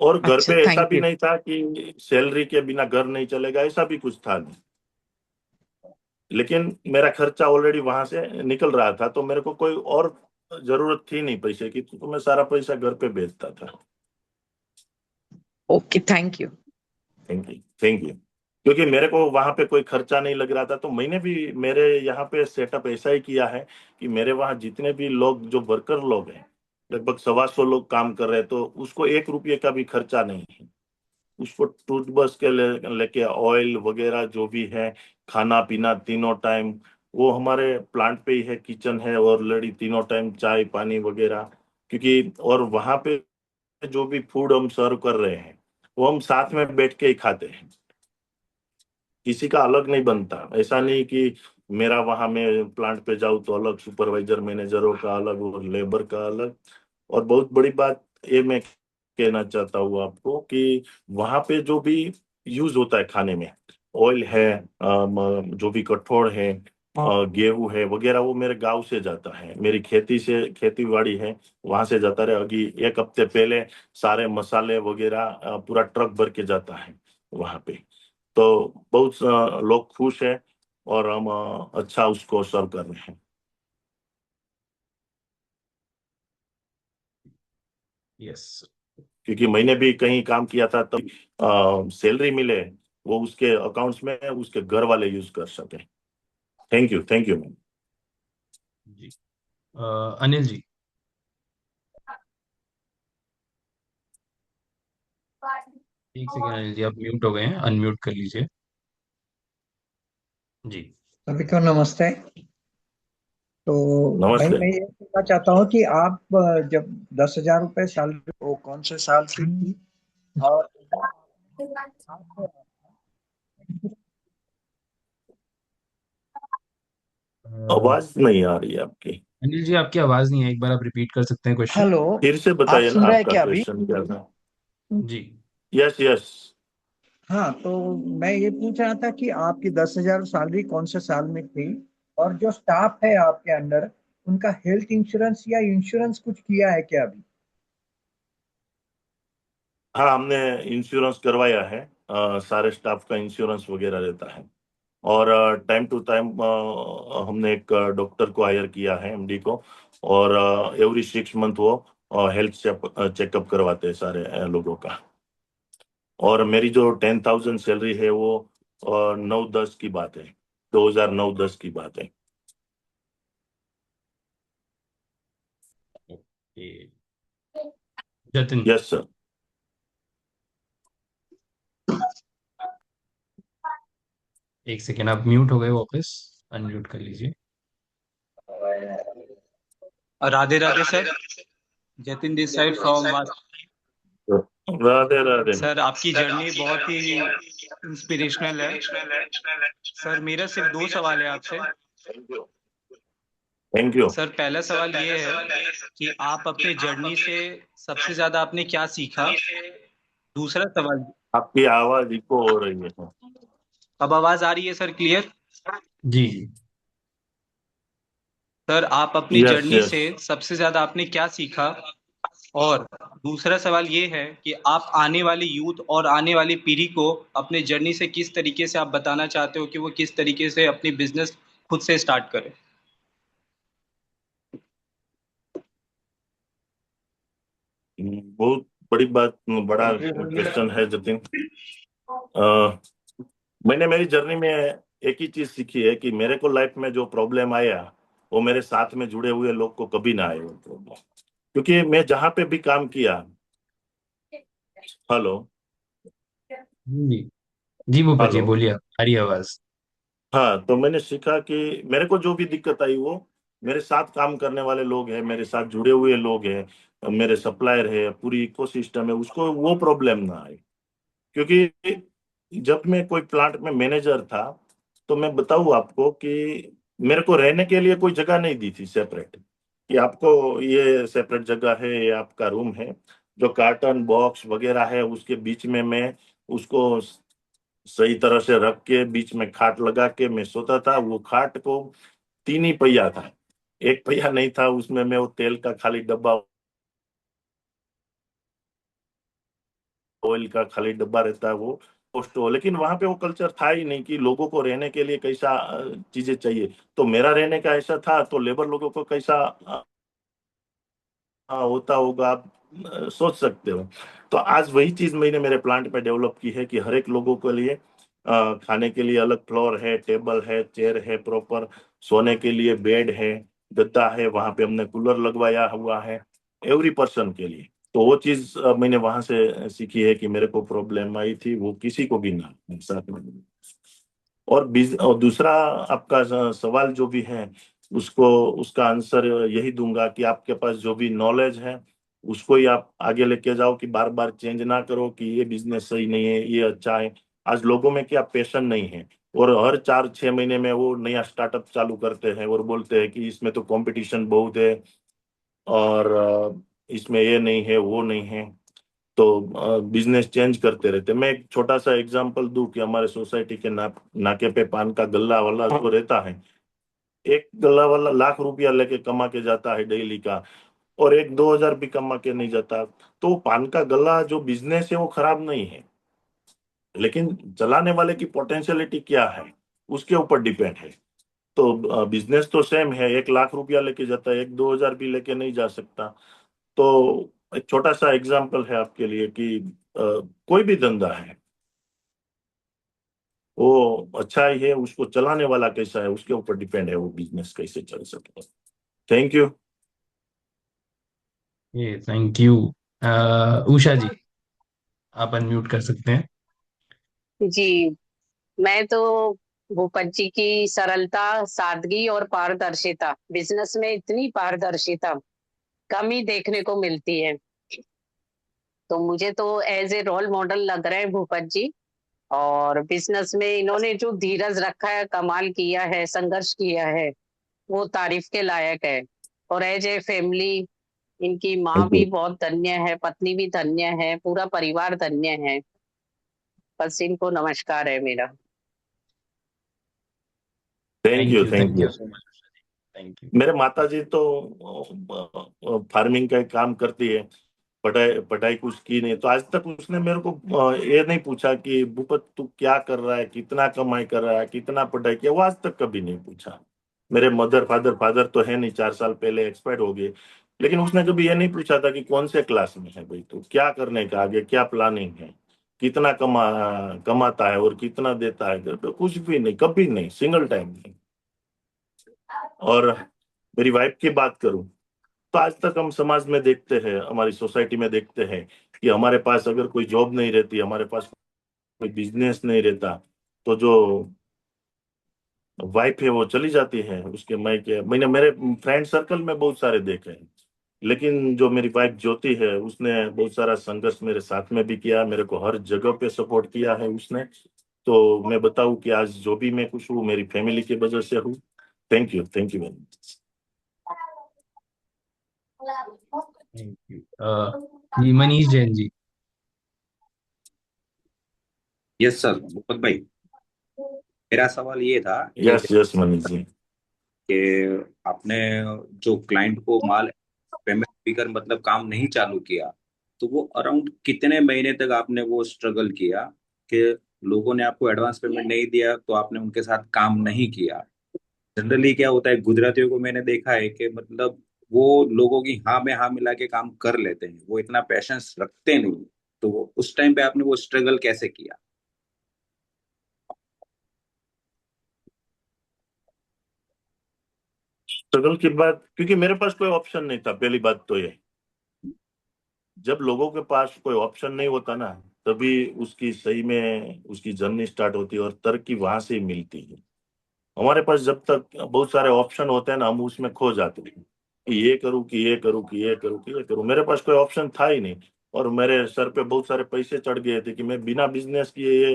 और घर अच्छा, पे ऐसा थैंक भी यू। नहीं था कि सैलरी के बिना घर नहीं चलेगा, ऐसा भी कुछ था नहीं। लेकिन मेरा खर्चा ऑलरेडी वहां से निकल रहा था, तो मेरे को कोई और जरूरत थी नहीं पैसे की, तो मैं सारा पैसा घर पे भेजता था। Okay, thank you. Thank you thank you. क्योंकि मेरे को वहां पे कोई खर्चा नहीं लग रहा था, तो मैंने भी मेरे यहाँ पे सेटअप ऐसा ही किया है कि मेरे वहाँ जितने भी लोग जो वर्कर लोग हैं, लगभग 125 लोग काम कर रहे हैं, तो उसको 1 रुपये का भी खर्चा नहीं है। उसको टूथब्रश के लेके ऑयल वगैरह जो भी है, खाना पीना तीनों टाइम वो हमारे प्लांट पे ही है, किचन है और ऑलरेडी तीनों टाइम चाय पानी वगैरह। क्योंकि और वहां पे जो भी फूड हम सर्व कर रहे हैं वो हम साथ में बैठ के ही खाते हैं, किसी का अलग नहीं बनता। ऐसा नहीं कि मेरा वहां मैं प्लांट पे जाऊँ तो अलग, सुपरवाइजर मैनेजरों का अलग और लेबर का अलग। और बहुत बड़ी बात ये मैं कहना चाहता हूँ आपको कि वहां पे जो भी यूज होता है खाने में, ऑयल है, जो भी कठोर है, गेहूं है वगैरह, वो मेरे गांव से जाता है, मेरी खेती से खेती बाड़ी है वहां से जाता रहे। अभी 1 हफ्ते पहले सारे मसाले वगैरह पूरा ट्रक भर के जाता है वहां पे। तो बहुत लोग खुश हैं और हम अच्छा उसको सर्व कर रहे हैं। यस। क्योंकि मैंने भी कहीं काम किया था, तब सैलरी मिले वो उसके अकाउंट्स में उसके घर वाले यूज कर सके। Thank you ma'am. जी, अनिल जी। एक सेकेंड अनिल जी, आप म्यूट हो गए हैं, अनम्यूट कर लीजिए। जी। सभी को नमस्ते। तो भाई नमस्ते। मैं ये पूछना चाहता हूँ कि आप जब 10,000 रुपये सैलरी वो कौन से साल से थी, और आवाज नहीं आ रही है आपकी। अनिल जी, आपकी आवाज नहीं है, एक बार आप रिपीट कर सकते हैं क्वेश्चन? हेलो, फिर से आप बताइए ना सुन रहे हैं आपका क्या अभी? क्वेश्चन क्या था। जी। Yes yes. हाँ, तो मैं ये पूछ रहा था कि आपकी 10,000 सैलरी कौन से साल में थी, और जो स्टाफ है आपके अंडर उनका हेल्थ इंश्योरेंस या इंश्योरेंस कुछ किया है क्या अभी? हाँ, हमने इंश्योरेंस करवाया है, सारे स्टाफ का इंश्योरेंस वगैरह रहता है। और टाइम टू टाइम हमने एक डॉक्टर को हायर किया है, एमडी को। और एवरी 6 मंथ वो हेल्थ चेकअप करवाते हैं सारे लोगों का। और मेरी जो 10,000 सैलरी है वो 9-10 की बात है, 2009-10 की बात है। Okay, Jatin ji. Yes sir. एक सेकेंड, आप म्यूट हो गए, वापस अनम्यूट कर लीजिए। Radhe Radhe sir, Jatin this side from Radhe Radhe. Sir आपकी जर्नी बहुत ही इंस्पिरेशनल है सर। मेरा सिर्फ 2 सवाल है आपसे। Thank you. सर पहला सवाल ये है कि आप अपने जर्नी से सबसे ज्यादा आपने क्या सीखा। दूसरा सवाल, आपकी आवाज इको हो रही है। अब आवाज आ रही है सर क्लियर? जी। सर आप अपनी यस जर्नी यस। से सबसे ज्यादा आपने क्या सीखा। और दूसरा सवाल ये है कि आप आने वाली यूथ और आने वाली पीढ़ी को अपने जर्नी से किस तरीके से आप बताना चाहते हो कि वो किस तरीके से अपनी बिजनेस खुद से स्टार्ट करें। बहुत बड़ी बात, बड़ा क्वेश्चन है जतिन। मैंने मेरी जर्नी में एक ही चीज सीखी है कि मेरे को लाइफ में जो प्रॉब्लम आया वो मेरे साथ में जुड़े हुए लोग को कभी ना आए वो प्रॉब्लम, क्योंकि मैं जहां पे भी काम किया। हेलो। जी जी भूपत जी हेलो। बोलिए, आ रही है आवाज। हाँ, तो मैंने सीखा कि मेरे को जो भी दिक्कत आई वो मेरे साथ काम करने वाले लोग हैं, मेरे साथ जुड़े हुए लोग हैं, मेरे सप्लायर है, पूरी इकोसिस्टम है, उसको वो प्रॉब्लम ना आए। क्योंकि जब मैं कोई प्लांट में मैनेजर था तो मैं बताऊं आपको कि मेरे को रहने के लिए कोई जगह नहीं दी थी सेपरेट, कि आपको ये सेपरेट जगह है, ये आपका रूम है। जो कार्टन बॉक्स वगैरह है उसके बीच में मैं उसको सही तरह से रख के बीच में खाट लगा के मैं सोता था। वो खाट को 3 ही पहिया था, एक पहिया नहीं था उसमें। मैं वो तेल का खाली डब्बा, ऑयल का खाली डब्बा रहता है वो पोस्ट हो। लेकिन वहां पे वो कल्चर था ही नहीं कि लोगों को रहने के लिए कैसा चीजें चाहिए। तो मेरा रहने का ऐसा था, तो लेबर लोगों को कैसा होता होगा आप सोच सकते हो। तो आज वही चीज मैंने मेरे प्लांट पे डेवलप की है कि हर एक लोगों के लिए खाने के लिए अलग फ्लोर है, टेबल है, चेयर है, प्रॉपर सोने के लिए बेड है, गद्दा है, वहां पे हमने कूलर लगवाया हुआ है एवरी पर्सन के लिए। तो वो चीज मैंने वहां से सीखी है कि मेरे को प्रॉब्लम आई थी वो किसी को भी ना साथ में। और दूसरा आपका सवाल जो भी है उसको, उसका आंसर यही दूंगा कि आपके पास जो भी नॉलेज है उसको ही आप आगे लेके जाओ, कि बार बार चेंज ना करो कि ये बिजनेस सही नहीं है, ये अच्छा है। आज लोगों में क्या पैशन नहीं है, और हर 4-6 महीने में वो नया स्टार्टअप चालू करते हैं और बोलते हैं कि इसमें तो कंपटीशन बहुत है, और इसमें ये नहीं है वो नहीं है। तो बिजनेस चेंज करते रहते। मैं एक छोटा सा एग्जांपल दूं कि हमारे सोसाइटी के नाके पे पान का गल्ला वाला जो रहता है, एक गल्ला वाला लाख रुपया लेके कमा के जाता है डेली का, और एक 2,000 भी कमा के नहीं जाता। तो पान का गल्ला जो बिजनेस है वो खराब नहीं है, लेकिन चलाने वाले की पोटेंशियलिटी क्या है उसके ऊपर डिपेंड है। तो बिजनेस तो सेम है, 1 लाख रुपया लेके जाता है, एक 2,000 भी लेके नहीं जा सकता। तो एक छोटा सा एग्जाम्पल है आपके लिए कि कोई भी धंधा है वो अच्छा ही है, उसको चलाने वाला कैसा है उसके ऊपर डिपेंड है वो बिजनेस कैसे चल सकता है। Thank you. ये थैंक यू। उषा जी, आप अनम्यूट कर सकते हैं। जी। मैं तो भूपत जी की सरलता, सादगी और पारदर्शिता, बिजनेस में इतनी पारदर्शिता कम ही देखने को मिलती है। तो मुझे तो एज ए रोल मॉडल लग रहे हैं भूपत जी। और बिजनेस में इन्होंने जो धीरज रखा है, कमाल किया है, संघर्ष किया है, वो तारीफ के लायक है। और एज ए फैमिली इनकी माँ थैंक भी यू। बहुत धन्य है, पत्नी भी धन्य है, पूरा परिवार धन्य है। बस इनको नमस्कार है मेरा। Thank you. Thank thank you you. So much Usha ji, thank you. मेरे माता जी तो फार्मिंग का काम करती है, पढ़ाई पढ़ाई कुछ की नहीं। तो आज तक उसने मेरे को ये नहीं पूछा कि भूपत तू क्या कर रहा है, कितना कमाई कर रहा है, कितना पढ़ाई किया, वो आज तक कभी नहीं पूछा। मेरे मदर फादर, फादर तो है नहीं, 4 साल पहले एक्सपायर हो गए। लेकिन उसने कभी ये नहीं पूछा था कि कौन से क्लास में है भाई तू, क्या करने का आगे, क्या प्लानिंग है, कितना कमाता है और कितना देता है। तो कुछ भी नहीं, कभी नहीं, सिंगल टाइम नहीं। और मेरी वाइफ की बात करूं तो आज तक हम समाज में देखते हैं, हमारी सोसाइटी में देखते हैं कि हमारे पास अगर कोई जॉब नहीं रहती, हमारे पास कोई बिजनेस नहीं रहता, तो जो वाइफ है वो चली जाती है उसके मायके। मैंने मेरे फ्रेंड सर्कल में बहुत सारे देखे हैं, लेकिन जो मेरी वाइफ ज्योति है उसने बहुत सारा संघर्ष मेरे साथ में भी किया, मेरे को हर जगह पे सपोर्ट किया है उसने। तो मैं बताऊं कि आज जो भी मैं कुछ हूँ मेरी फैमिली की वजह से हूँ। Thank you. Thank you very much. Thank you. जी मनीष जैन जी। यस सर भूपत भाई, मेरा सवाल ये था कि यस यस मनीष जी। आपने जो क्लाइंट को माल पेमेंट फिकर मतलब काम नहीं चालू किया, तो वो अराउंड कितने महीने तक आपने वो स्ट्रगल किया कि लोगों ने आपको एडवांस पेमेंट नहीं दिया तो आपने उनके साथ काम नहीं किया? जनरली क्या होता है, गुजरातियों को मैंने देखा है कि मतलब वो लोगों की हाँ में हाँ मिला के काम कर लेते हैं, वो इतना पैशंस रखते नहीं। तो उस टाइम पे आपने वो स्ट्रगल कैसे किया? स्ट्रगल की बात, क्योंकि मेरे पास कोई ऑप्शन नहीं था, पहली बात तो ये। जब लोगों के पास कोई ऑप्शन नहीं होता ना, तभी उसकी सही में उसकी जर्नी स्टार्ट होती है और तरक्की वहां से ही मिलती है। हमारे पास जब तक बहुत सारे ऑप्शन होते हैं ना, हम उसमें खो जाते हैं कि ये करूँ कि ये करूँ कि ये करूँ कि ये करूँ। मेरे पास कोई ऑप्शन था ही नहीं, और मेरे सर पे बहुत सारे पैसे चढ़ गए थे कि मैं बिना बिजनेस किए ये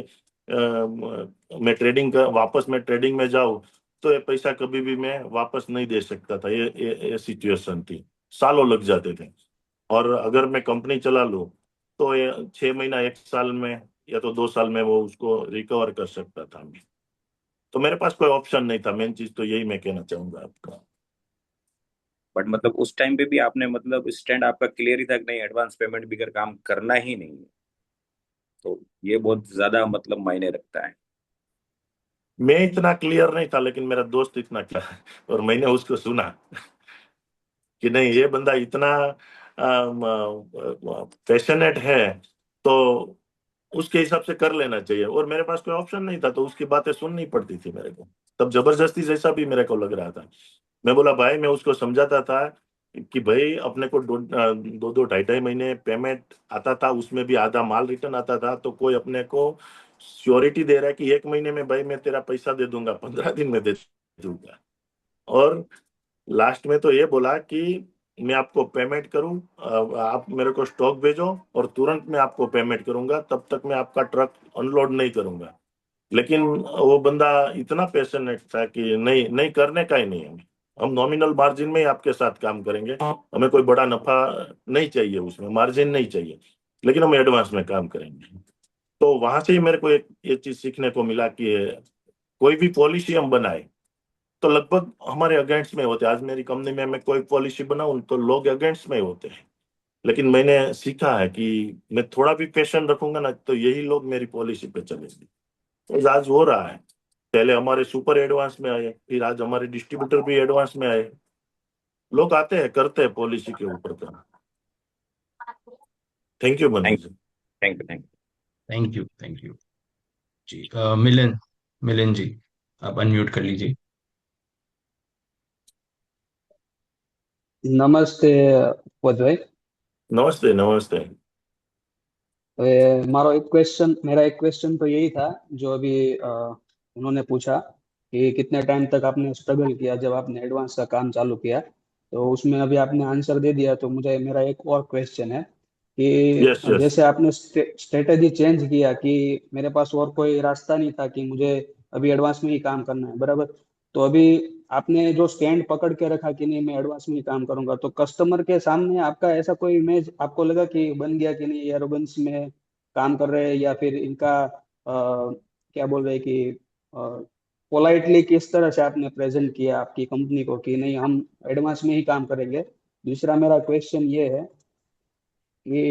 मैं ट्रेडिंग का वापस मैं ट्रेडिंग में जाऊँ तो ये पैसा कभी भी मैं वापस नहीं दे सकता था। ये सिचुएशन थी, सालों लग जाते थे। और अगर मैं कंपनी चला लूँ तो ये 6 महीना, 1 साल में या तो 2 साल में वो उसको रिकवर कर सकता था मैं। तो मेरे पास कोई ऑप्शन नहीं था, मेन चीज तो यही मैं कहना चाहूंगा आपका। बट मतलब उस टाइम पे भी आपने मतलब स्टैंड आपका क्लियर ही था कि नहीं, एडवांस पेमेंट बिगर काम करना ही नहीं है। तो ये बहुत ज्यादा मतलब मायने रखता है। मैं इतना क्लियर नहीं था, लेकिन मेरा दोस्त इतना क्लियर, और मैंने उसको सुना कि नहीं, ये बंदा इतना पैशनेट है, तो उसके हिसाब से कर लेना चाहिए। और मेरे पास कोई ऑप्शन नहीं था, तो उसकी बातें सुननी पड़ती थी मेरे को। तब जबरदस्ती जैसा भी मेरे को लग रहा था। मैं बोला भाई, मैं उसको समझाता था कि भाई अपने को दो दो ढाई ढाई महीने पेमेंट आता था, उसमें भी आधा माल रिटर्न आता था। तो कोई अपने को श्योरिटी दे रहा है कि 1 महीने में भाई मैं तेरा पैसा दे दूंगा, 15 दिन में दे दूंगा। और लास्ट में तो ये बोला कि मैं आपको पेमेंट करूं, आप मेरे को स्टॉक भेजो और तुरंत मैं आपको पेमेंट करूंगा, तब तक मैं आपका ट्रक अनलोड नहीं करूंगा। लेकिन वो बंदा इतना पैशनेट था कि नहीं, नहीं करने का ही नहीं है। हम नॉमिनल मार्जिन में ही आपके साथ काम करेंगे, हमें कोई बड़ा नफा नहीं चाहिए, उसमें मार्जिन नहीं चाहिए, लेकिन हम एडवांस में काम करेंगे। तो वहां से ही मेरे को एक ये चीज सीखने को मिला कि कोई भी पॉलिसी हम बनाए तो लगभग हमारे अगेंस्ट में होते हैं। आज मेरी कंपनी में मैं कोई पॉलिसी बनाऊं तो लोग अगेंस्ट में होते हैं, लेकिन मैंने सीखा है कि मैं थोड़ा भी पैशन रखूंगा ना, तो यही लोग मेरी पॉलिसी पे चलेंगे। तो आज हो रहा है। पहले हमारे सुपर एडवांस में आए, फिर आज हमारे डिस्ट्रीब्यूटर भी एडवांस में आए। लोग आते हैं, करते हैं पॉलिसी के ऊपर काम। Thank you thank Manoj ji. Thank you thank thank you, thank you जी। मिलन, मिलन जी, आप अनम्यूट कर लीजिए। નમસ્તે પદભાઈ। नमस्ते नमस्ते। मेरा एक क्वेश्चन तो यही था जो अभी उन्होंने पूछा कि कितने टाइम तक आपने स्ट्रगल किया जब आपने एडवांस का काम चालू किया। तो उसमें अभी आपने आंसर दे दिया, तो मुझे मेरा एक और क्वेश्चन है यस कि यस। जैसे आपने स्ट्रेटेजी चेंज किया कि मेरे पास और कोई रास्ता नहीं था कि मुझे अभी एडवांस में ही काम करना है, बराबर। तो अभी आपने जो स्टैंड पकड़ के रखा कि नहीं मैं एडवांस में ही काम करूंगा, तो कस्टमर के सामने आपका ऐसा कोई इमेज आपको लगा कि बन गया कि नहीं, ये एडवांस में काम कर रहे हैं, या फिर इनका क्या बोल रहे हैं कि पोलाइटली किस तरह से आपने प्रेजेंट किया आपकी कंपनी को कि नहीं हम एडवांस में ही काम करेंगे। दूसरा मेरा क्वेश्चन ये है कि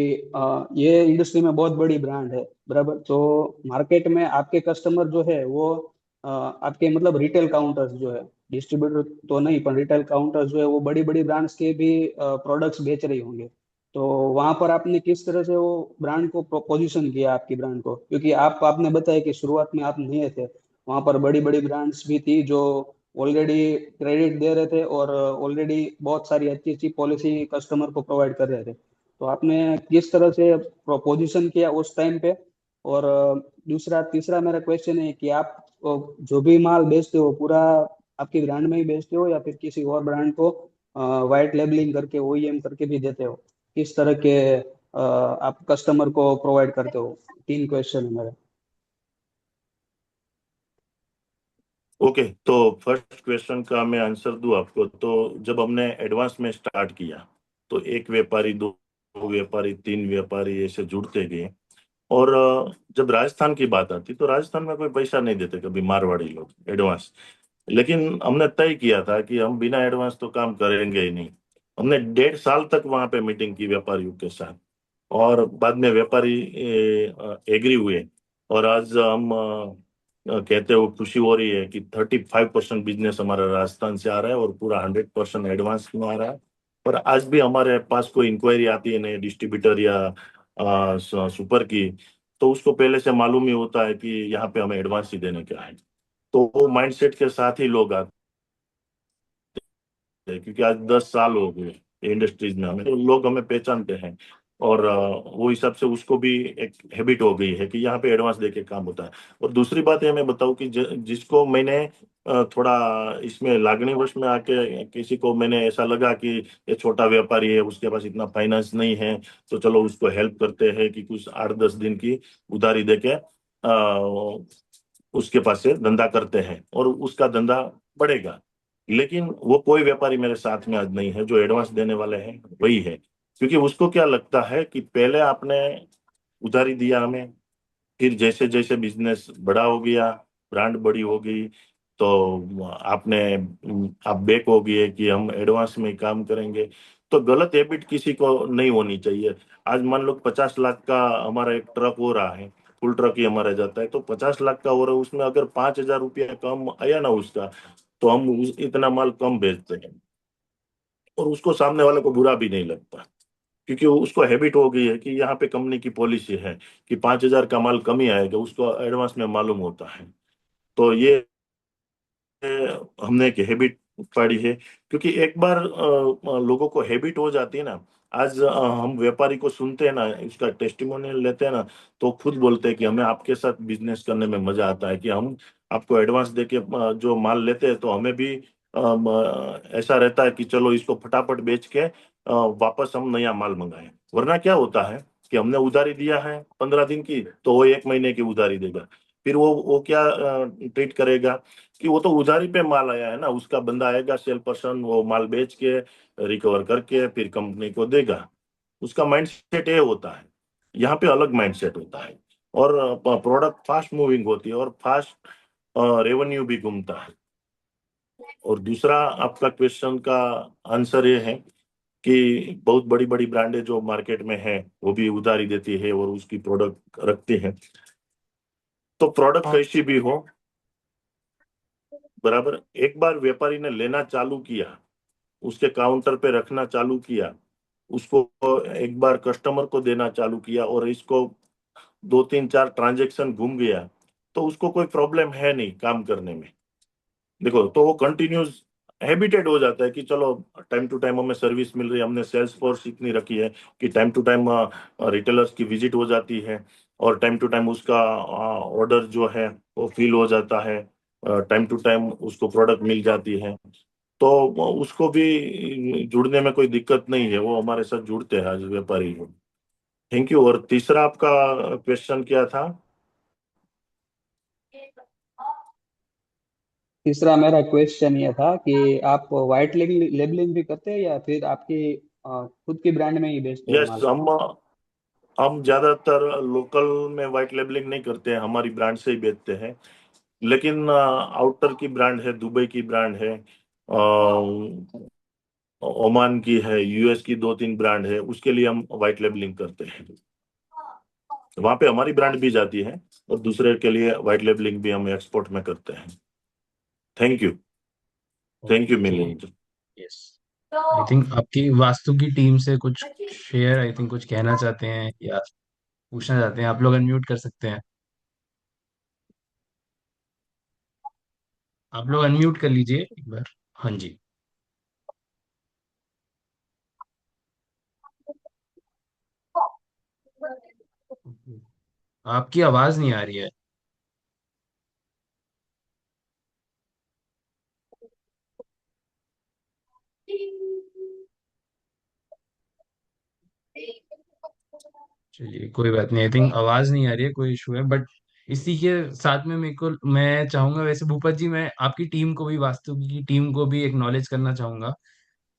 ये इंडस्ट्री में बहुत बड़ी ब्रांड है, बराबर। तो मार्केट में आपके कस्टमर जो है वो आपके मतलब रिटेल काउंटर्स जो है, डिस्ट्रीब्यूटर तो नहीं पर रिटेल काउंटर्स जो है वो बड़ी बड़ी ब्रांड्स के भी प्रोडक्ट्स बेच रही होंगे। तो वहां पर आपने किस तरह से वो ब्रांड को पोजीशन किया आपकी ब्रांड को, क्योंकि आपने बताया कि शुरुआत में आप नए थे, वहां पर बड़ी बड़ी ब्रांड्स भी थी जो ऑलरेडी क्रेडिट दे रहे थे और ऑलरेडी बहुत सारी अच्छी अच्छी पॉलिसी कस्टमर को प्रोवाइड कर रहे थे। तो आपने किस तरह से पोजीशन किया उस टाइम पे। और दूसरा तीसरा मेरा क्वेश्चन है कि आप जो भी माल बेचते हो पूरा आपकी ब्रांड में ही बेचते हो या फिर किसी और ब्रांड को वाइट लेबलिंग करके ओईएम करके भी देते हो, किस तरह के आप कस्टमर को प्रोवाइड करते हो। 3 क्वेश्चन है मेरा। ओके, तो फर्स्ट क्वेश्चन का मैं आंसर दूं आपको। तो जब हमने एडवांस में स्टार्ट किया तो एक व्यापारी, दो व्यापारी, तीन व्यापारी ऐसे जुड़ते गए। और जब राजस्थान की बात आती तो राजस्थान में कोई पैसा नहीं देते कभी मारवाड़ी लोग एडवांस। लेकिन हमने तय किया था कि हम बिना एडवांस तो काम करेंगे ही नहीं। हमने 1.5 साल तक वहां पे मीटिंग की व्यापारियों के साथ, और बाद में व्यापारी एग्री हुए। और आज हम कहते हुए खुशी हो रही है कि 35% बिजनेस हमारा राजस्थान से आ रहा है और पूरा 100% एडवांस में आ रहा है। और आज भी हमारे पास कोई इंक्वायरी आती है नए डिस्ट्रीब्यूटर या सुपर की, तो उसको पहले से मालूम ही होता है कि यहाँ पे हमें एडवांस ही देने का है। तो वो माइंडसेट के साथ ही लोग आते हैं, क्योंकि आज 10 साल हो गए इंडस्ट्रीज में, हमें तो लोग हमें पहचानते हैं। और वो हिसाब से उसको भी एक हैबिट हो गई है कि यहाँ पे एडवांस देके काम होता है। और दूसरी बात ये मैं बताऊं कि जिसको मैंने थोड़ा इसमें लागनीवश में आके, किसी को मैंने ऐसा लगा कि ये छोटा व्यापारी है, उसके पास इतना फाइनेंस नहीं है, तो चलो उसको हेल्प करते हैं कि कुछ 8-10 दिन की उधारी देके उसके पास से धंधा करते हैं और उसका धंधा बढ़ेगा। लेकिन वो कोई व्यापारी मेरे साथ में आज नहीं है जो एडवांस देने वाले हैं, वही है। क्योंकि उसको क्या लगता है कि पहले आपने उधारी दिया हमें, फिर जैसे जैसे बिजनेस बड़ा हो गया, ब्रांड बड़ी हो गई, तो आपने आप बैक हो गए कि हम एडवांस में ही काम करेंगे। तो गलत हैबिट किसी को नहीं होनी चाहिए। आज मान लो 50 लाख का हमारा एक ट्रक हो रहा है, फुल ट्रक ही हमारा जाता है, तो 50 लाख का हो रहा है, उसमें अगर 5,000 रुपया कम आया ना उसका, तो हम इतना माल कम बेचते हैं और उसको सामने वाले को बुरा भी नहीं लगता। क्योंकि उसको हैबिट हो गई है कि यहाँ पे कंपनी की पॉलिसी है कि 5,000 का माल कम ही आएगा, उसको एडवांस में मालूम होता है। तो ये हमने एक हैबिट पाड़ी है। क्योंकि एक बार लोगों को हैबिट हो जाती है ना, आज हम व्यापारी को सुनते हैं ना, उसका टेस्टिमोनियल लेते हैं ना, तो खुद बोलते हैं कि हमें आपके साथ बिजनेस करने में मजा आता है कि हम आपको एडवांस देके जो माल लेते हैं, तो हमें भी ऐसा रहता है कि चलो इसको फटाफट बेच के वापस हम नया माल मंगाएं। वरना क्या होता है कि हमने उधारी दिया है 15 दिन की, तो वो 1 महीने की उधारी देगा। फिर वो क्या ट्रीट करेगा कि वो तो उधारी पे माल आया है ना, उसका बंदा आएगा सेल पर्सन, वो माल बेच के रिकवर करके फिर कंपनी को देगा। उसका माइंडसेट ये होता है। यहाँ पे अलग माइंडसेट होता है। और प्रोडक्ट फास्ट मूविंग होती है और फास्ट रेवेन्यू भी घूमता है। और दूसरा आपका क्वेश्चन का आंसर ये है कि बहुत बड़ी बड़ी ब्रांडें जो मार्केट में है वो भी उधारी देती है और उसकी प्रोडक्ट रखती है। तो प्रोडक्ट कैसी भी हो, बराबर, एक बार व्यापारी ने लेना चालू किया, उसके काउंटर पे रखना चालू किया, उसको एक बार कस्टमर को देना चालू किया और इसको 2-3-4 ट्रांजेक्शन घूम गया, तो उसको कोई प्रॉब्लम है नहीं काम करने में। देखो, तो वो कंटिन्यूस हैबिटेड हो जाता है कि चलो टाइम टू टाइम हमें सर्विस मिल रही है, हमने सेल्स फोर्स इतनी रखी है कि टाइम टू टाइम रिटेलर्स की विजिट हो जाती है और टाइम टू टाइम उसका ऑर्डर जो है वो फिल हो जाता है, टाइम टू टाइम उसको प्रोडक्ट मिल जाती है। तो उसको भी जुड़ने में कोई दिक्कत नहीं है, वो हमारे साथ जुड़ते हैं आज व्यापारी। Thank you. और तीसरा आपका क्वेश्चन क्या था? तीसरा मेरा क्वेश्चन ये था कि आप वाइट लेबलिंग भी करते हैं या फिर आपकी खुद की ब्रांड में ही बेचते हैं यस, माल। हम ज्यादातर लोकल में व्हाइट लेबलिंग नहीं करते हैं, हमारी ब्रांड से ही बेचते हैं। लेकिन आउटर की ब्रांड है, दुबई की ब्रांड है, ओमान की है, यूएस की 2-3 ब्रांड है, उसके लिए हम व्हाइट लेबलिंग करते हैं। वहां पे हमारी ब्रांड भी जाती है और दूसरे के लिए व्हाइट लेबलिंग भी हम एक्सपोर्ट में करते हैं। Thank you. Thank you okay. Milind. Yes, I think आपकी वास्तु की टीम से कुछ शेयर, आई थिंक कुछ कहना चाहते हैं या पूछना चाहते हैं। आप लोग अनम्यूट कर सकते हैं। आप लोग अनम्यूट कर लीजिए एक बार। हाँ जी। आपकी आवाज नहीं आ रही है। चलिए कोई बात नहीं, आई थिंक आवाज नहीं आ रही है, कोई इशू है। बट इसी के साथ में मेरे को, मैं चाहूंगा वैसे भूपत जी, मैं आपकी टीम को भी, वास्तु की टीम को भी एक्नॉलेज करना चाहूंगा।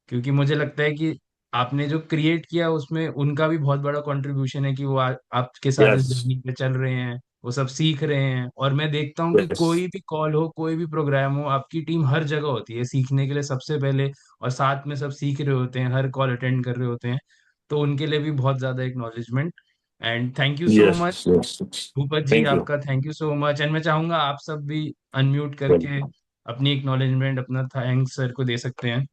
क्योंकि मुझे लगता है कि आपने जो क्रिएट किया उसमें उनका भी बहुत बड़ा कंट्रीब्यूशन है कि वो आपके साथ इस यस, जर्नी पे चल रहे हैं, वो सब सीख रहे हैं। और मैं देखता हूँ कि यस, कोई भी कॉल हो, कोई भी प्रोग्राम हो, आपकी टीम हर जगह होती है सीखने के लिए सबसे पहले, और साथ में सब सीख रहे होते हैं, हर कॉल अटेंड कर रहे होते हैं। तो उनके लिए भी बहुत ज्यादा acknowledgement and thank you so yes, much. Yes. Bhupat ji thank you. आपका thank you so much. And मैं चाहूंगा आप सब भी अनम्यूट करके अपनी एक्नॉलेजमेंट, अपना थैंक्स सर को दे सकते हैं।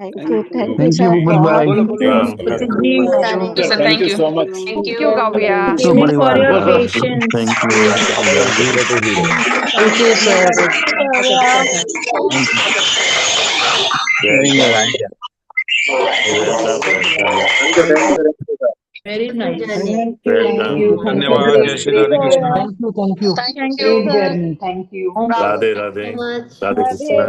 Thank Thank you you. Thank you thank you sir Bhupat बहुत भाई। Thank you Ram Pratik Ram ji. सारे sir thank you so much. Thank thank you you Kavya. तो फॉर परिवार योर को patience. Thank you zero to hero. Thank you sir, बहुत अच्छा था। Thank you जय आएंगे साहब आएंगे। जय साहब welcome thank you. Very nice. Welcome धन्यवाद। जय Shri Radhe Krishna. Thank you thank you. Thank you journey thank you Radhe Radhe much. Radhe Krishna.